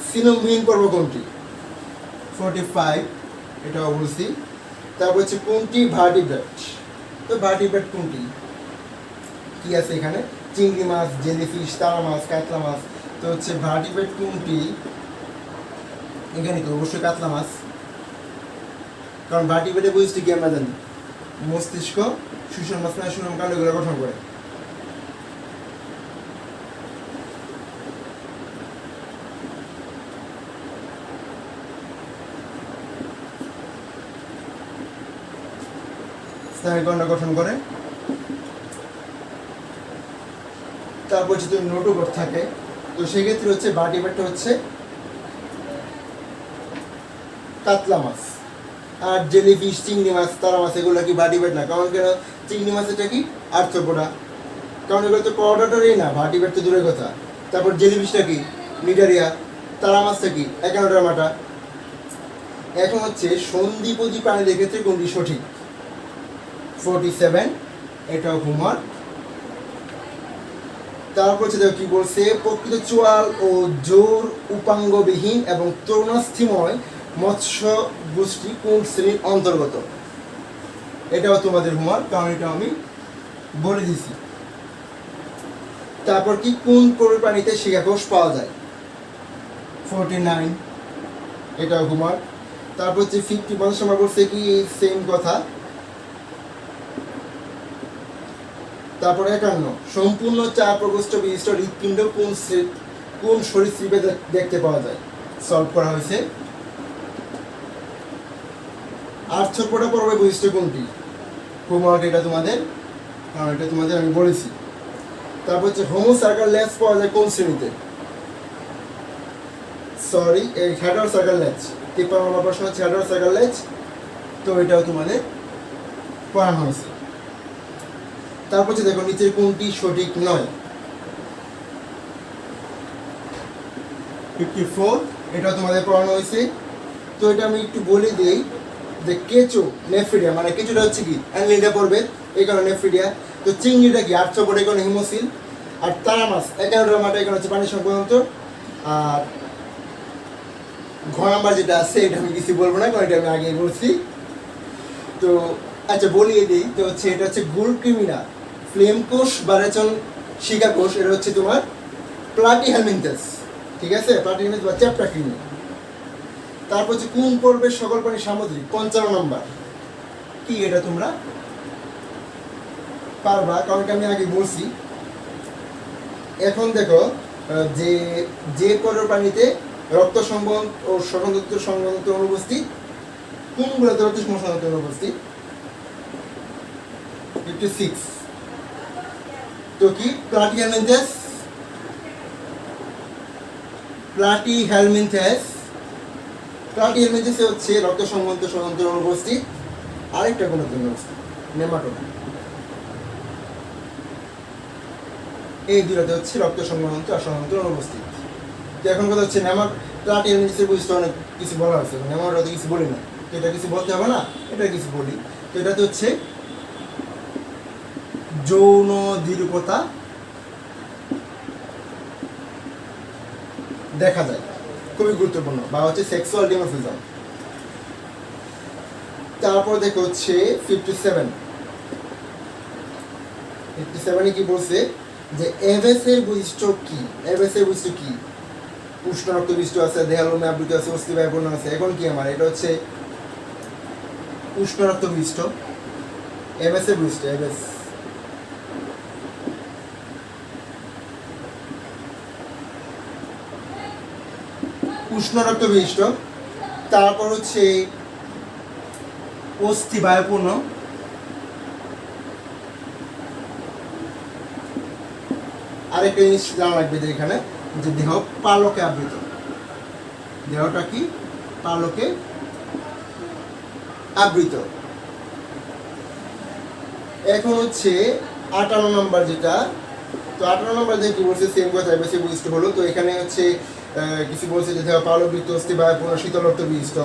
S1: সিনোমিন পর্ব কোনটি? 45 এটাও বলছি। তারপর হচ্ছে কোনটি ভার্টিব্রেট? তো ভার্টিব্রেট কোনটি কি আছে এখানে? চিংড়ি মাছ, জেলিফিশ, তারা মাছ, কাতলা মাছ। তো হচ্ছে ভার্টিব্রেট কোনটি? এখানে তো অবশ্যই কাতলা মাছ, কারণ ভার্টিব্রেটে বুঝতে কি আমরা জানি মস্তিষ্ক, সুষম মাছ, সুষম কাণ্ড এগুলো গঠন করে। স্নায়ুগণ্ড গঠন করে। তারপর যদি নোটোকট থাকে, তো সেক্ষেত্রে হচ্ছে ভার্টিব্রেটটা হচ্ছে কাতলা মাছ। আর জেলিফিশ, চিংড়ি মাছ, তারা মাছ এগুলো কি ভার্টিব্রেট না? কারণ কেন? চিংড়ি মাছটা কি আর্থ্রোপোডা, কারণ এগুলো তো কর্ডাটারই না, ভার্টিব্রেট তো দূরের কথা। তারপর জেলিফিশটা কি নিডারিয়া, তারা মাছটা কি একানোডার্মাটা। এখন হচ্ছে সন্ধিপদী প্রাণীদের ক্ষেত্রে কোনটি সঠিক? 47 এটাও হোমওয়ার্ক। তারপর হচ্ছে দেখো কি বলছে, প্রকৃত চোয়াল ও জোর উপাঙ্গবিহীন এবং তরুণাস্থিময় মৎস্য গোষ্ঠী কোন শ্রেণীর অন্তর্গত? এটাও তোমাদের হোমওয়ার্ক, কারণ এটা আমি বলে দিছি। তারপর কি কোন পর্বের প্রাণীতে শিকাকোষ পাওয়া যায়? 49 এটাও হোমওয়ার্ক। তারপর হচ্ছে 50 সময় বলছে কি সেম কথা। তারপর 51 সম্পূর্ণ 4 প্রকোষ্ঠ বিশিষ্ট হৃৎপিণ্ড কোন সরীসৃপে দেখতে পাওয়া যায়? সলভ করা হয়েছে। আর্থ্রোপোডা পর্বে বৈশিষ্ট্য কোনটি? হোমওয়ার্ক এটা তোমাদের, কারণ এটা তোমাদের আমি বলেছি। তারপর হচ্ছে হোমো সার্কাল ল্যাচ পাওয়া যায় কোন শ্রেণীতে? সরি, এই হ্যাডার সার্কাল ল্যাচ। 53 নম্বর প্রশ্ন হচ্ছে হ্যাডার সার্কাল ল্যাচ। তো এটাও তোমাদের পড়ানো হয়েছে। তারপর হচ্ছে দেখো নিচের কোনটি সঠিক নয়? 54 এটাও তোমাদের পড়ানো হয়েছে। তো এটা আমি একটু বলে দিই যে কেঁচো নেফ্রিডিয়া, মানে কেঁচোটা হচ্ছে কি অ্যানলিডা পর্বের, এই কারণে নেফ্রিডিয়া। তো চিংড়িটা কি আর্থ্রোপোডা, এই কারণে হিমোসিল। আর তারা মাছ একানোডার্মাটা, এই কারণে হচ্ছে পানি সংবহনযন্ত্র। আর ঘ নাম্বার যেটা আছে এটা আমি কিছু বলবো না, কারণ এটা আমি আগেই বলছি। তো আচ্ছা বলিয়ে দিই, তো হচ্ছে এটা হচ্ছে গুলক্রিমিনা, ফ্লেম কোষ বা রেচন শিকা কোষ। এটা হচ্ছে তোমার প্লাটিহেলমিনথেস, ঠিক আছে, প্লাটিহেলমিনথেস বা চ্যাপ্টাক্রিমি। তারপর হচ্ছে কোন পর্বের সকল প্রাণী সামুদ্রিক? 55 নম্বর। কি এটা তোমরা পারবা, কারণ আমি আগে বলছি। এখন দেখো যে পর্বের প্রাণীতে রক্ত সংবহন ও শ্বসনতন্ত্র সংবহনতন্ত্র অনুপস্থিত, কোনগুলোতে রক্ত সংবহনতন্ত্র অনুপস্থিত? 56 তো কি প্লাটিহেলমিনথেস, প্লাটিহেলমিনথেসে হচ্ছে রক্ত সংবহন শ্বসনতন্ত্র অনুপস্থিত। আরেকটা কোনো অনুপস্থিত নেমাটোডা। এই দুটাতে হচ্ছে রক্ত সংবহন আর শ্বসনতন্ত্র অনুপস্থিত। তো এখন কথা হচ্ছে প্লাটিহেলমিনথেসের বৈশিষ্ট্য অনেক কিছু বলা হয়েছে, নেমাটোডা তো কিছু বলি না, তো এটা কিছু বলতে হবে না, এটা কিছু বলি। তো এটাতে হচ্ছে যৌন দ্বিরূপতা দেখা যায়, খুবই গুরুত্বপূর্ণ, বা হচ্ছে সেক্সুয়াল ডিমরফিজম। তারপর দেখো হচ্ছে 57 কি বলছে যে এভএসের বৈশিষ্ট্য কি? এভএসের বৈশিষ্ট্য কি? উষ্ণ রক্ত বিশিষ্ট আছে, দেহালোমে আবৃত আছে, অস্থিবায়পূর্ণ আছে। এখন কি আমার এটা হচ্ছে উষ্ণ রক্ত বিশিষ্ট। এভএসের বৈশিষ্ট্য, এভএস উষ্ণ রক্ত বিশিষ্ট, তারপর হচ্ছে অস্থি বায়ুপূর্ণ, আরেকটা জিনিস জানা লাগবে যে এখানে যে দেহ পালকে আবৃত, দেহটা কি পালকে আবৃত। এখন হচ্ছে 58 নম্বর যেটা, তো 58 নম্বর যে কি বলছে সেম কথা বেশি বুঝিষ্ট হলো। তো এখানে হচ্ছে কিছু বলছে যে দেহ পালবৃত্ত অস্থি বায়ুপূর্ণ শীতল রক্ত বিশিষ্ট।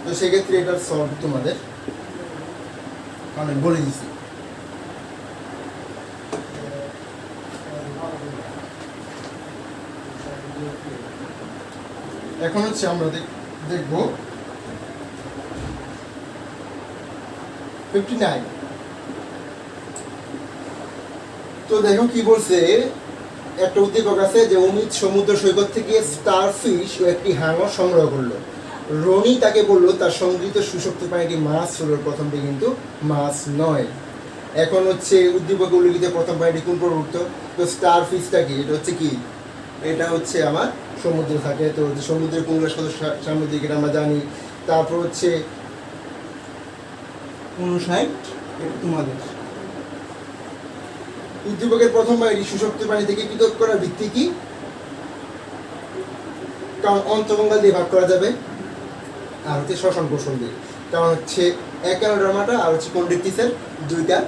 S1: তো সেক্ষেত্রে এটার সলভ তোমাদের অনেক বলে দিচ্ছি। এখন হচ্ছে আমরা দেখব 59। তো দেখো কি বলছে, একটা উদ্দীপক আছে যে অমিত সমুদ্র সৈকত থেকে স্টারফিশ ও একটি হাঙর সংগ্রহ করলো। রনি তাকে বলল তার সংগৃহীত সুশক্ত প্রাণীটি মাছ হলো, প্রথমটি কিন্তু মাছ নয়। এখন হচ্ছে উদ্দীপক উল্লেখিত প্রথম প্রাণীটি কোন প্রভুক্ত? তো স্টারফিশটা কি? এটা হচ্ছে কি, এটা হচ্ছে আমার সমুদ্রে থাকে। তো সমুদ্রের কোনগুলো সদস্য সামনের দিকে আমরা জানি। তারপর হচ্ছে 59 এটা তোমাদের উদ্দীপকের প্রথম প্রাণীটি সুশক্ত প্রাণী থেকে পৃথক করার ভিত্তি কি? কারণ অন্তঃকঙ্কাল দিয়ে ভাগ করা যাবে, আর হচ্ছে শ্বসন কৌশল দিয়ে। কারণ হচ্ছে একানোডার্মাটা আর হচ্ছে কন্ড্রিক্টিসের দুইটা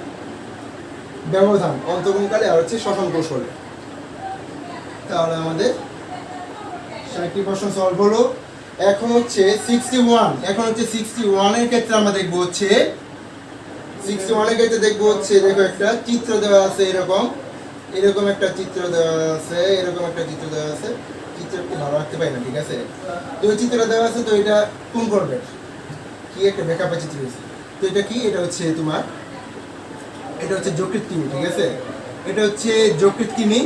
S1: ব্যবধান অন্তঃকঙ্কালে আর হচ্ছে শ্বসন কৌশলে। তাহলে আমাদের 60টি প্রশ্ন সলভ হলো। এখন হচ্ছে 61। এখন হচ্ছে 61 এর ক্ষেত্রে আমরা দেখবো হচ্ছে 61 এর ক্ষেত্রে দেখবো হচ্ছে দেখো একটা চিত্র দেওয়া আছে, এরকম একটা চিত্র দেওয়া আছে, এরকম একটা চিত্র দেওয়া আছে। চিত্র একটু ভালো রাখতে পারি না, ঠিক আছে? তো ওই চিত্রটা দেওয়া আছে, তো এটা কোন পর্বের কি একটা ব্যাকআপের চিত্র হয়েছে। তো এটা কি, এটা হচ্ছে তোমার, এটা হচ্ছে যকৃৎ কৃমি, ঠিক আছে? এটা হচ্ছে যকৃৎ কৃমি,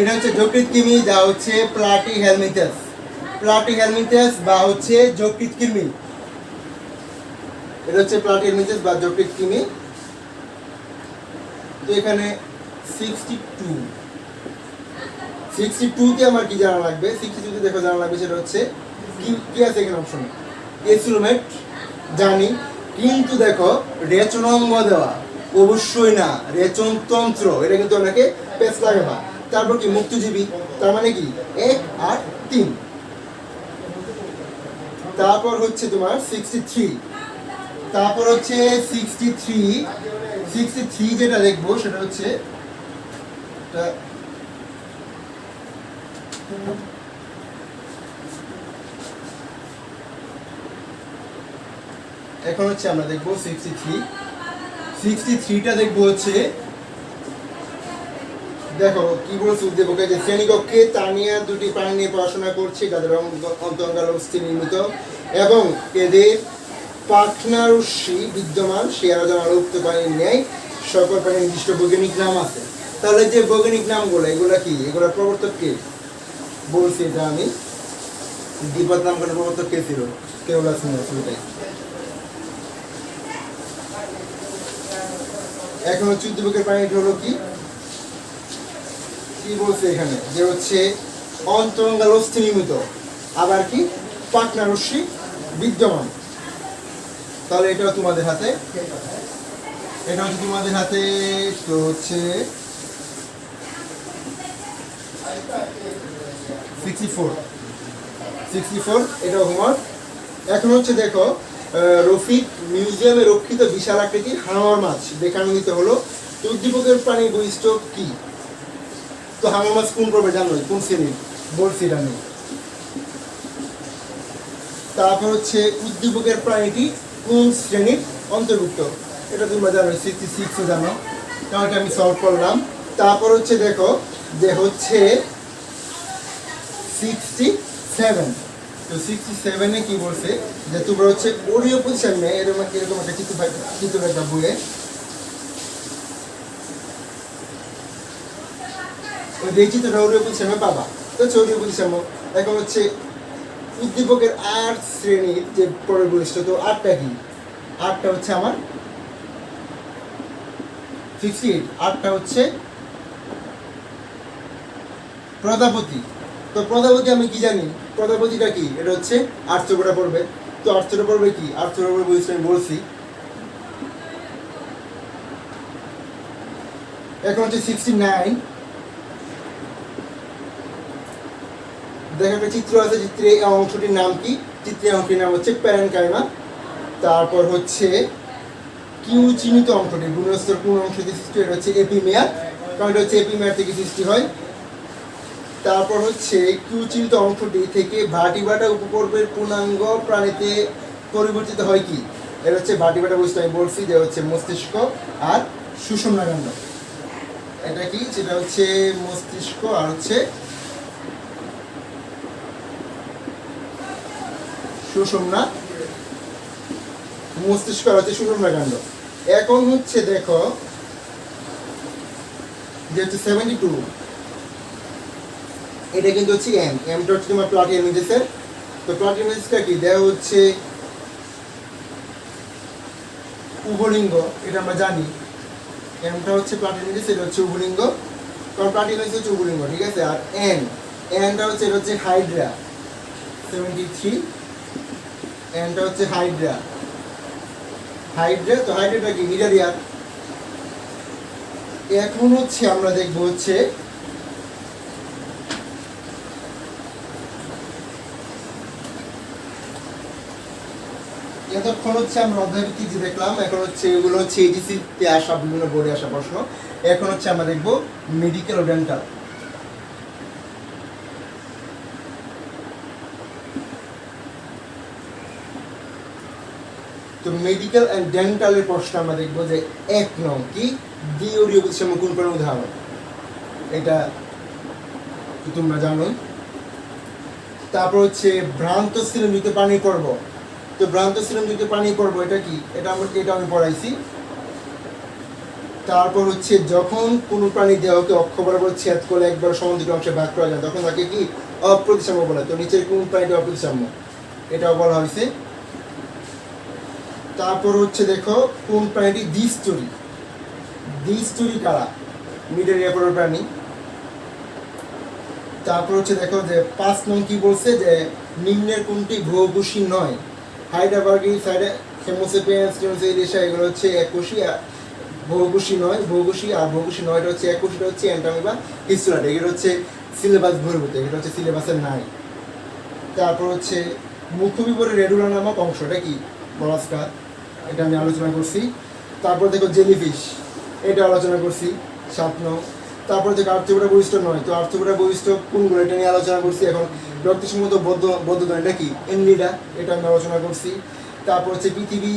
S1: এটা হচ্ছে যকৃৎ কৃমি যা হচ্ছে প্লাটিহেলমিনথাস, প্লাটিহেলমিনথাস বা হচ্ছে যকৃৎ কৃমি। এটা হচ্ছে প্লাটিহেলমিনথাস বা যকৃৎ কৃমি। তো এখানে 62 তে আমার কি জানা লাগবে? 62 তে দেখো জানা লাগবে সেটা হচ্ছে কি আছে এখানে অপশন? এসিলোমেট জানি, কিন্তু দেখো রেচনাঙ্গ দেওয়া অবশ্যই না, রেচনতন্ত্র এটা কিন্তু অনেকে পেছ লাগে না। তারপর কি মুক্তজীবী, তার মানে কি 1 আর 3। তারপর হচ্ছে তোমার 63, তারপর হচ্ছে 63 যেটা দেখবো সেটা হচ্ছে এখন হচ্ছে আমরা দেখবো 63টা দেখবো হচ্ছে দেখো কি বলছে উদ্দীপকে যে শ্রেণীকক্ষে তানিয়া দুটি প্রাণী নিয়ে পড়াশোনা করছে, যাদের অন্তঃঙ্গাল অস্থি নির্মিত এবং এদের পাখনারশ্মি বিদ্যমান, সে আলোচনা উক্ত প্রাণীর ন্যায় সকল প্রাণীর নির্দিষ্ট বৈজ্ঞানিক নাম আছে। তাহলে যে বৈজ্ঞানিক নামগুলো এগুলা কি, এগুলোর প্রবর্তক কে? বলছি এটা আমি, দ্বিপদ নামকরণের প্রবর্তক কে ছিল? কেওলাস ওইটাই। এখন হচ্ছে উদ্দীপকের প্রাণীটি হলো কি বলছে এখানে যে হচ্ছে অন্তরঙ্গাল অস্থি নির্মিত, আবার কি পাখনারশ্মি বিদ্যমান। তাহলে এটাও তোমাদের হাতে, এটা হচ্ছে তোমাদের হাতে। তো হচ্ছে 64 এটাও হোমওয়ার্ক। এখন হচ্ছে দেখো রফিক মিউজিয়ামে রক্ষিত বিশাল আকৃতির হাঙর মাছ দেখানো দিতে হলো। তো উদ্দীপকের প্রাণী বৈশিষ্ট্য কি? তো হাঙর মাছ কোন পর্বে জানো, কোন শ্রেণীর? বলছি এটা নেই। তারপর হচ্ছে উদ্দীপকের প্রাণীটি কোন শ্রেণীর অন্তর্ভুক্ত? এটা তোমরা জানো, 66 জানো, কারণ এটা আমি সলভ করলাম। তারপর হচ্ছে দেখো যে হচ্ছে 67। তো 67-এ কি বলছে যে তোমরা হচ্ছে ওরিও পজিশন নেই, এরকম একটা চিত্র একটা বইয়ে ওই যে চিত্রটা ওরিও পজিশনে পাবা। তো হচ্ছে ওরিও পজিশন। এখন হচ্ছে উদ্দীপকের 8 শ্রেণীর যে পরের বৈশিষ্ট্য, তো 8টা কি? 8টা হচ্ছে আমার 68, 8টা হচ্ছে প্রজাপতি। তো প্রজাপতি আমি কি জানি? কথা বলছিটা কি, এটা হচ্ছে 800 কোটা পড়বে। তো 800 পড়বে কি, 800 পড়বে বুঝতে আমি বলছি। এখন হচ্ছে 69, দেখো একটা চিত্র আছে, চিত্রে এই অংশটির নাম কি, চিত্রের অংশটির নাম হচ্ছে প্যারেনকাইমা। তারপর হচ্ছে কিউ চিহ্নিত অংশটি গুণস্তর কোন অংশ থেকে সৃষ্টি হয়, এটা হচ্ছে এপিমেয়ার, কারণ এটা হচ্ছে এপিমেয়ার থেকে সৃষ্টি হয়। তারপর হচ্ছে কিউ চিহ্নিত অংশটি থেকে ভাটিবাটা উপপর্বের পূর্ণাঙ্গ প্রাণীতে পরিবর্তিত হয় কি, এটা হচ্ছে ভাটিবাটা বৈশিষ্ট্য আমি বলছি যে হচ্ছে মস্তিষ্ক আর সুষুম্নাকাণ্ড। এটা কি, সেটা হচ্ছে মস্তিষ্ক আর হচ্ছে সুষুম্না, মস্তিষ্ক আর হচ্ছে সুষুম্নাকাণ্ড। এখন হচ্ছে দেখো যে হচ্ছে 72, এটা কিন্তু হচ্ছে এমটা হচ্ছে তোমার প্লাটিহেলমিনথেসের। তো প্লাটিহেলমিনথেসটা কি দেওয়া হচ্ছে উভলিঙ্গ, এটা আমরা জানি। এমটা হচ্ছে প্লাটিহেলমিনথেস, এটা হচ্ছে উভলিঙ্গ, কারণ প্লাটিহেলমিনথেস হচ্ছে উভলিঙ্গ, ঠিক আছে। আর এনটা হচ্ছে, এটা হচ্ছে হাইড্রা 73, এনটা হচ্ছে হাইড্রা। তো হাইড্রাটা কি মিডারিয়ার। এখন হচ্ছে আমরা দেখবো হচ্ছে এতক্ষণ হচ্ছে আমরা অধ্যায়ভিত্তিক যে দেখলাম, এখন হচ্ছে এগুলো হচ্ছে এইচএসসিতে আসা বিভিন্ন বোর্ডে আসা প্রশ্ন। এখন হচ্ছে আমরা দেখবো মেডিকেল ও ডেন্টাল। তো মেডিকেল অ্যান্ড ডেন্টালের প্রশ্ন আমরা দেখবো যে 1 নং কি, দ্বিতীয় প্রতিসাম্য কোন প্রাণীর উদাহরণ, এটা তোমরা জানোই। তারপর হচ্ছে ভ্রান্ত সিলমযুক্ত পানি পর্ব। তো ভ্রান্ত সিলমযুক্ত পানি পর্ব এটা কি, এটা আমি পড়াইছি। তারপর হচ্ছে যখন কোনো প্রাণী দেহকে অক্ষ বরাবর ছেদ করে একবার সমান দুটো অংশে ভাগ করা যায় তখন তাকে কি অপ্রতিসাম্য বলে। তো নিচের কোন প্রাণীটা অপ্রতিসাম্য, এটাও বলা হয়েছে। তারপর হচ্ছে দেখো কোন প্রাণীটি দ্বিস্তরী কারা, মিডারিয়া পরের প্রাণী। তারপর হচ্ছে দেখো যে 5 নং কি বলছে যে নিম্নের কোনটি বহুকোষী নয়, হাইড্রাবার্গিস, হেমোসেপিয়েন্স, টেনোসেরিসা, এগুলো হচ্ছে এককোষী, বহুকোষী নয়, বহুকোষী আর বহুকোষী নয়টা হচ্ছে এককোষীটা হচ্ছে অ্যান্টামিবা হিস্টুলাটা, এগুলো হচ্ছে সিলেবাস বহির্ভূত, এটা হচ্ছে সিলেবাসের নাই। তারপর হচ্ছে মুখবিবরের রেডুলা নামক অংশ, এটা কি মলাস্কা, এটা আমি আলোচনা করছি। তারপর দেখো জেলিফিশ, এটা আলোচনা করছি 7 নং। তারপর দেখো আর্থ্রোপোডা বৈশিষ্ট্য নয়, তো আর্থ্রোপোডা বৈশিষ্ট্য কোনগুলো এটা নিয়ে আলোচনা করছি। এখন রক্তসম্মত বদ্ধ এটা কি এনলিডা, এটা আমি আলোচনা করছি। তারপর হচ্ছে পৃথিবী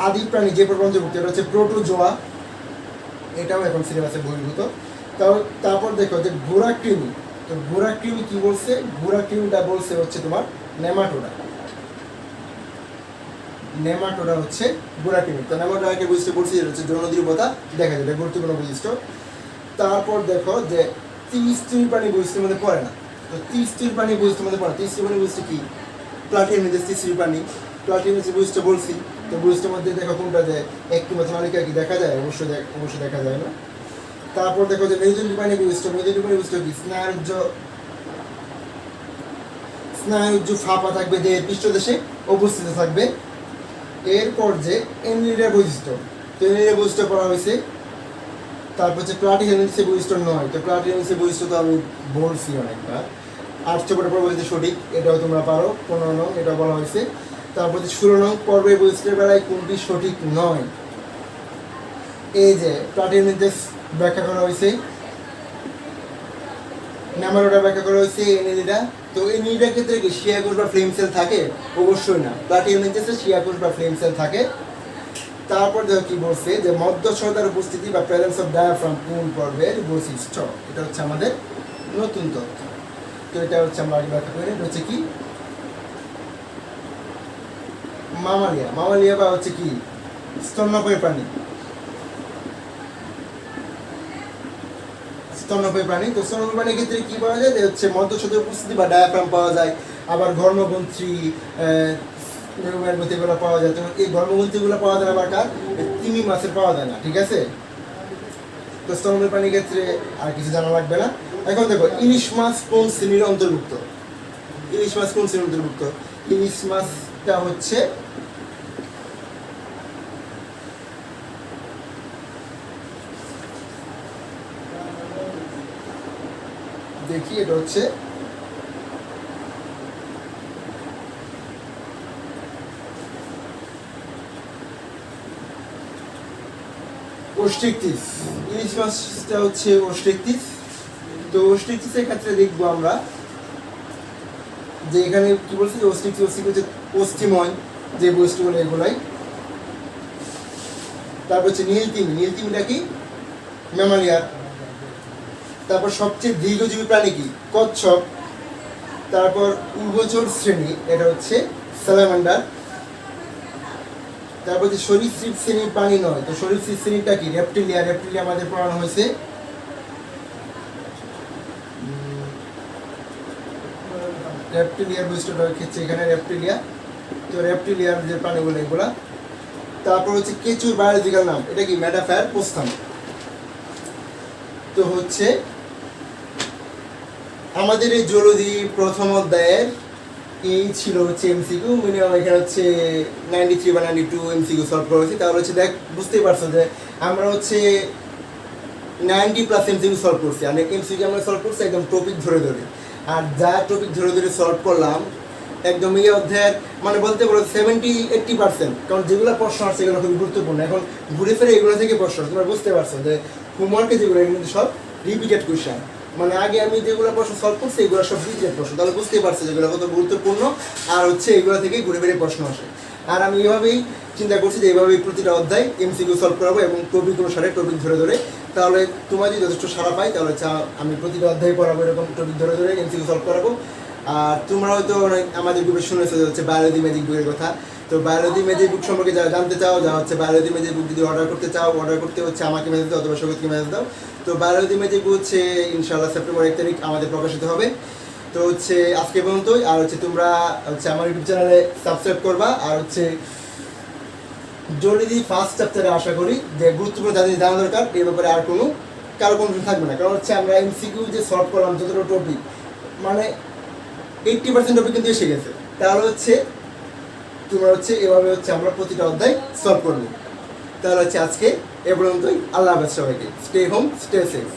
S1: আদি প্রাণী যে প্রপঞ্চভুক্ত, এটা হচ্ছে প্রোটোজোয়া, এটাও এখন সিলেবাসে বহির্ভূত। তারপর দেখো যে ঘোড়া কৃমি, তো ঘোড়া কৃমি কি বলছে, ঘোড়া কৃমিটা বলছে হচ্ছে তোমার নেমাটোডা হচ্ছে ঘোড়া কৃমি। তো নেমাটোডাকে বৈশিষ্ট্য বলছি, এটা হচ্ছে যৌন দৃঢ়তা দেখা যায়, এটা গুরুত্বপূর্ণ বৈশিষ্ট্য। তারপর দেখো যে ত্রিস্তরী প্রাণী বৈশিষ্ট্যের মধ্যে পড়ে না, তো ত্রিস্তরী প্রাণী বৈশিষ্ট্যের মধ্যে পড়ে না। ত্রিস্তরী প্রাণী বৈশিষ্ট্য কি, প্লাটিহেলমিনথেস ত্রিস্তরী প্রাণী, প্লাটিহেলমিনথেস বৈশিষ্ট্য বলছি। তো বৈশিষ্ট্যের মধ্যে দেখো কোনটা যায়, একটি মালিকা কি দেখা যায়, অবশ্যই দেখা যায় না। তারপর দেখো যে মেরুদণ্ডী প্রাণী বৈশিষ্ট্য কি, স্নায়ুজ ফাঁপা থাকবে, দেহের পৃষ্ঠদেশে অবস্থিত থাকবে। এরপর যে এনলিডার বৈশিষ্ট্য, তো এনলিডার বৈশিষ্ট্য করা হয়েছে। তারপর হচ্ছে প্লাটিহেলমিনথেসের বৈশিষ্ট্য নয়, তো প্লাটিহেলমিনথেসের বৈশিষ্ট্য তো আমি বলছি অনেকবার। আর্থ্রোপোডা পর্বে সঠিক, এটাও তোমরা পারো। 15 নং এটা বলা হয়েছে। তারপর হচ্ছে 16 নং পর্বের বৈশিষ্ট্যের বেলায় কোনটি সঠিক নয়, এই যে প্লাটিহেলমিনথেস ব্যাখ্যা করা হয়েছে, নেমাটোডা ব্যাখ্যা করা হয়েছে, এনলিডা। তো এনলিডার ক্ষেত্রে কি শিয়া কোষ বা ফ্লেম সেল থাকে, অবশ্যই না, প্লাটিহেলমিনথেসে শিয়া কোষ বা ফ্লেম সেল থাকে। তারপর দেখো কি বলছে যে মধ্যচ্ছদার উপস্থিতি বা প্রেজেন্স অফ ডায়াফ্রাম কোন পর্বের বৈশিষ্ট্য, এটা হচ্ছে আমাদের নতুন তথ্য। তো এটা হচ্ছে আমরা আগে ব্যাখ্যা করি, এটা হচ্ছে কি মামালিয়া বা হচ্ছে কি স্তন্যপায়ী প্রাণী। তো স্তন্যপায়ী প্রাণীর ক্ষেত্রে কি পাওয়া যায়, যে হচ্ছে মধ্যচ্ছদার উপস্থিতি বা ডায়াফ্রাম পাওয়া যায়, আবার ঘর্মগ্রন্থি এগুলো পাওয়া যায়। তো এই ঘর্মগ্রন্থিগুলো পাওয়া যায় আবার কার, তিমি মাছের পাওয়া যায় না, ঠিক আছে। তো স্তন্যপায়ী প্রাণীর ক্ষেত্রে আর কিছু জানা লাগবে না। এখন দেখো ইলিশ মাছ কোন শ্রেণীর অন্তর্ভুক্ত, ইলিশ মাছ কোন শ্রেণীর অন্তর্ভুক্ত? ইলিশ মাছটা হচ্ছে দেখি, এটা হচ্ছে ওস্ট্রিকটিস। ইলিশ মাছটা হচ্ছে ওস্ট্রিকটিস। তো ওস্ট্রিকটিসের ক্ষেত্রে দেখবো আমরা যে এখানে কি বলছি, ওস্ট্রিকটিস হচ্ছে অস্থিময় যে বস্তুগুলো এগুলাই। তারপর হচ্ছে নীলতিমি। নীলতিমিটা কি? ম্যামালিয়ার। তারপর সবচেয়ে দীর্ঘজীবী প্রাণী কি? কচ্ছপ। তারপর উভচর শ্রেণী, এটা হচ্ছে স্যালামান্ডার। তারপর হচ্ছে সরীসৃপ শ্রেণীর প্রাণী নয়, তো সরীসৃপ শ্রেণীটা কি? রেপ্টিলিয়া। রেপ্টিলিয়া আমাদের পড়ানো হয়েছে। রেপ্টিলিয়ার বৈশিষ্ট্যটা হচ্ছে এখানে রেপ্টিলিয়া। তো রেপ্টিলিয়ার যে প্রাণীগুলো এগুলা। তারপর হচ্ছে কেঁচুর বায়োলজিক্যাল নাম, এটা কি? মেটাফায়ার পোস্থাম। তো হচ্ছে আমাদের এই জলদি প্রথম অধ্যায়ের এই ছিল হচ্ছে এমসিকিউ, মিনিমাম এখানে হচ্ছে 93 বা 92 এমসিকিউ সলভ করা হয়েছে। তাহলে হচ্ছে দেখ, বুঝতেই পারছো যে আমরা হচ্ছে 90+ এমসিকিউ সলভ করছি। আর এমসিকিউ আমরা সলভ করছি একদম টপিক ধরে ধরে। আর যা টপিক ধরে ধরে সলভ করলাম একদম এই অধ্যায়ের মানে বলতে পারো 70-80%, কারণ যেগুলো প্রশ্ন আছে সেগুলো খুবই গুরুত্বপূর্ণ। এখন ঘুরে ফিরে এগুলো থেকে প্রশ্ন তোমরা বুঝতে পারছো যে হোমওয়ার্কে যেগুলো এগুলো কিন্তু সব রিপিটেড কোয়েশ্চেন। মানে আগে আমি যেগুলো প্রশ্ন সলভ করছি এগুলো সব রিপিটেড প্রশ্ন। তাহলে বুঝতেই পারছো যেগুলো কত গুরুত্বপূর্ণ। আর হচ্ছে এগুলো থেকে ঘুরে ফিরে প্রশ্ন আসে। আর আমি এভাবেই চিন্তা করছি যে এইভাবেই প্রতিটা অধ্যায় এমসিকিউ সলভ করাবো এবং টপিক অনুসারে টপিক ধরে ধরে। তাহলে তোমার যদি যথেষ্ট সাড়া পাই তাহলে আমি প্রতিটা অধ্যায় পড়াবো এরকম টপিক ধরে ধরে এমসিকিউ সলভ করাবো। আর তোমরা হয়তো আমাদের গ্রুপে শুনেছো যে হচ্ছে বায়োলজি ম্যাজিক বইয়ের কথা। তো বায়োলজি ম্যাজিক বুক সম্পর্কে যারা জানতে চাও, যা হচ্ছে বায়োলজি ম্যাজিক বুক যদি অর্ডার করতে চাও, অর্ডার করতে হচ্ছে আমাকে মেসেজ দাও অথবা সবাইকে মেসেজ দাও। তো বায়োলজি ম্যাজিক বুক হচ্ছে ইনশাআল্লাহ সেপ্টেম্বর 1 তারিখ আমাদের প্রকাশিত হবে। তো হচ্ছে আজকে পর্যন্তই। আর হচ্ছে তোমরা হচ্ছে আমার ইউটিউব চ্যানেলে সাবস্ক্রাইব করবা। আর হচ্ছে জলদি ফার্স্ট চ্যাপ্টারে আশা করি যে গুরুত্বপূর্ণ যাদের জানা দরকার এই ব্যাপারে আর কারো কনফিউশন থাকবে না। কারণ হচ্ছে আমরা এমসিকিউ যে সলভ করলাম যতটা টপিক, মানে 80% টপিক কিন্তু এসে গেছে। তাহলে হচ্ছে তোমরা হচ্ছে এভাবে হচ্ছে আমরা প্রতিটা অধ্যায় সলভ করবো। তাহলে হচ্ছে আজকে এ পর্যন্তই। আল্লাহ হাফেজ সবাইকে। Stay home, stay safe.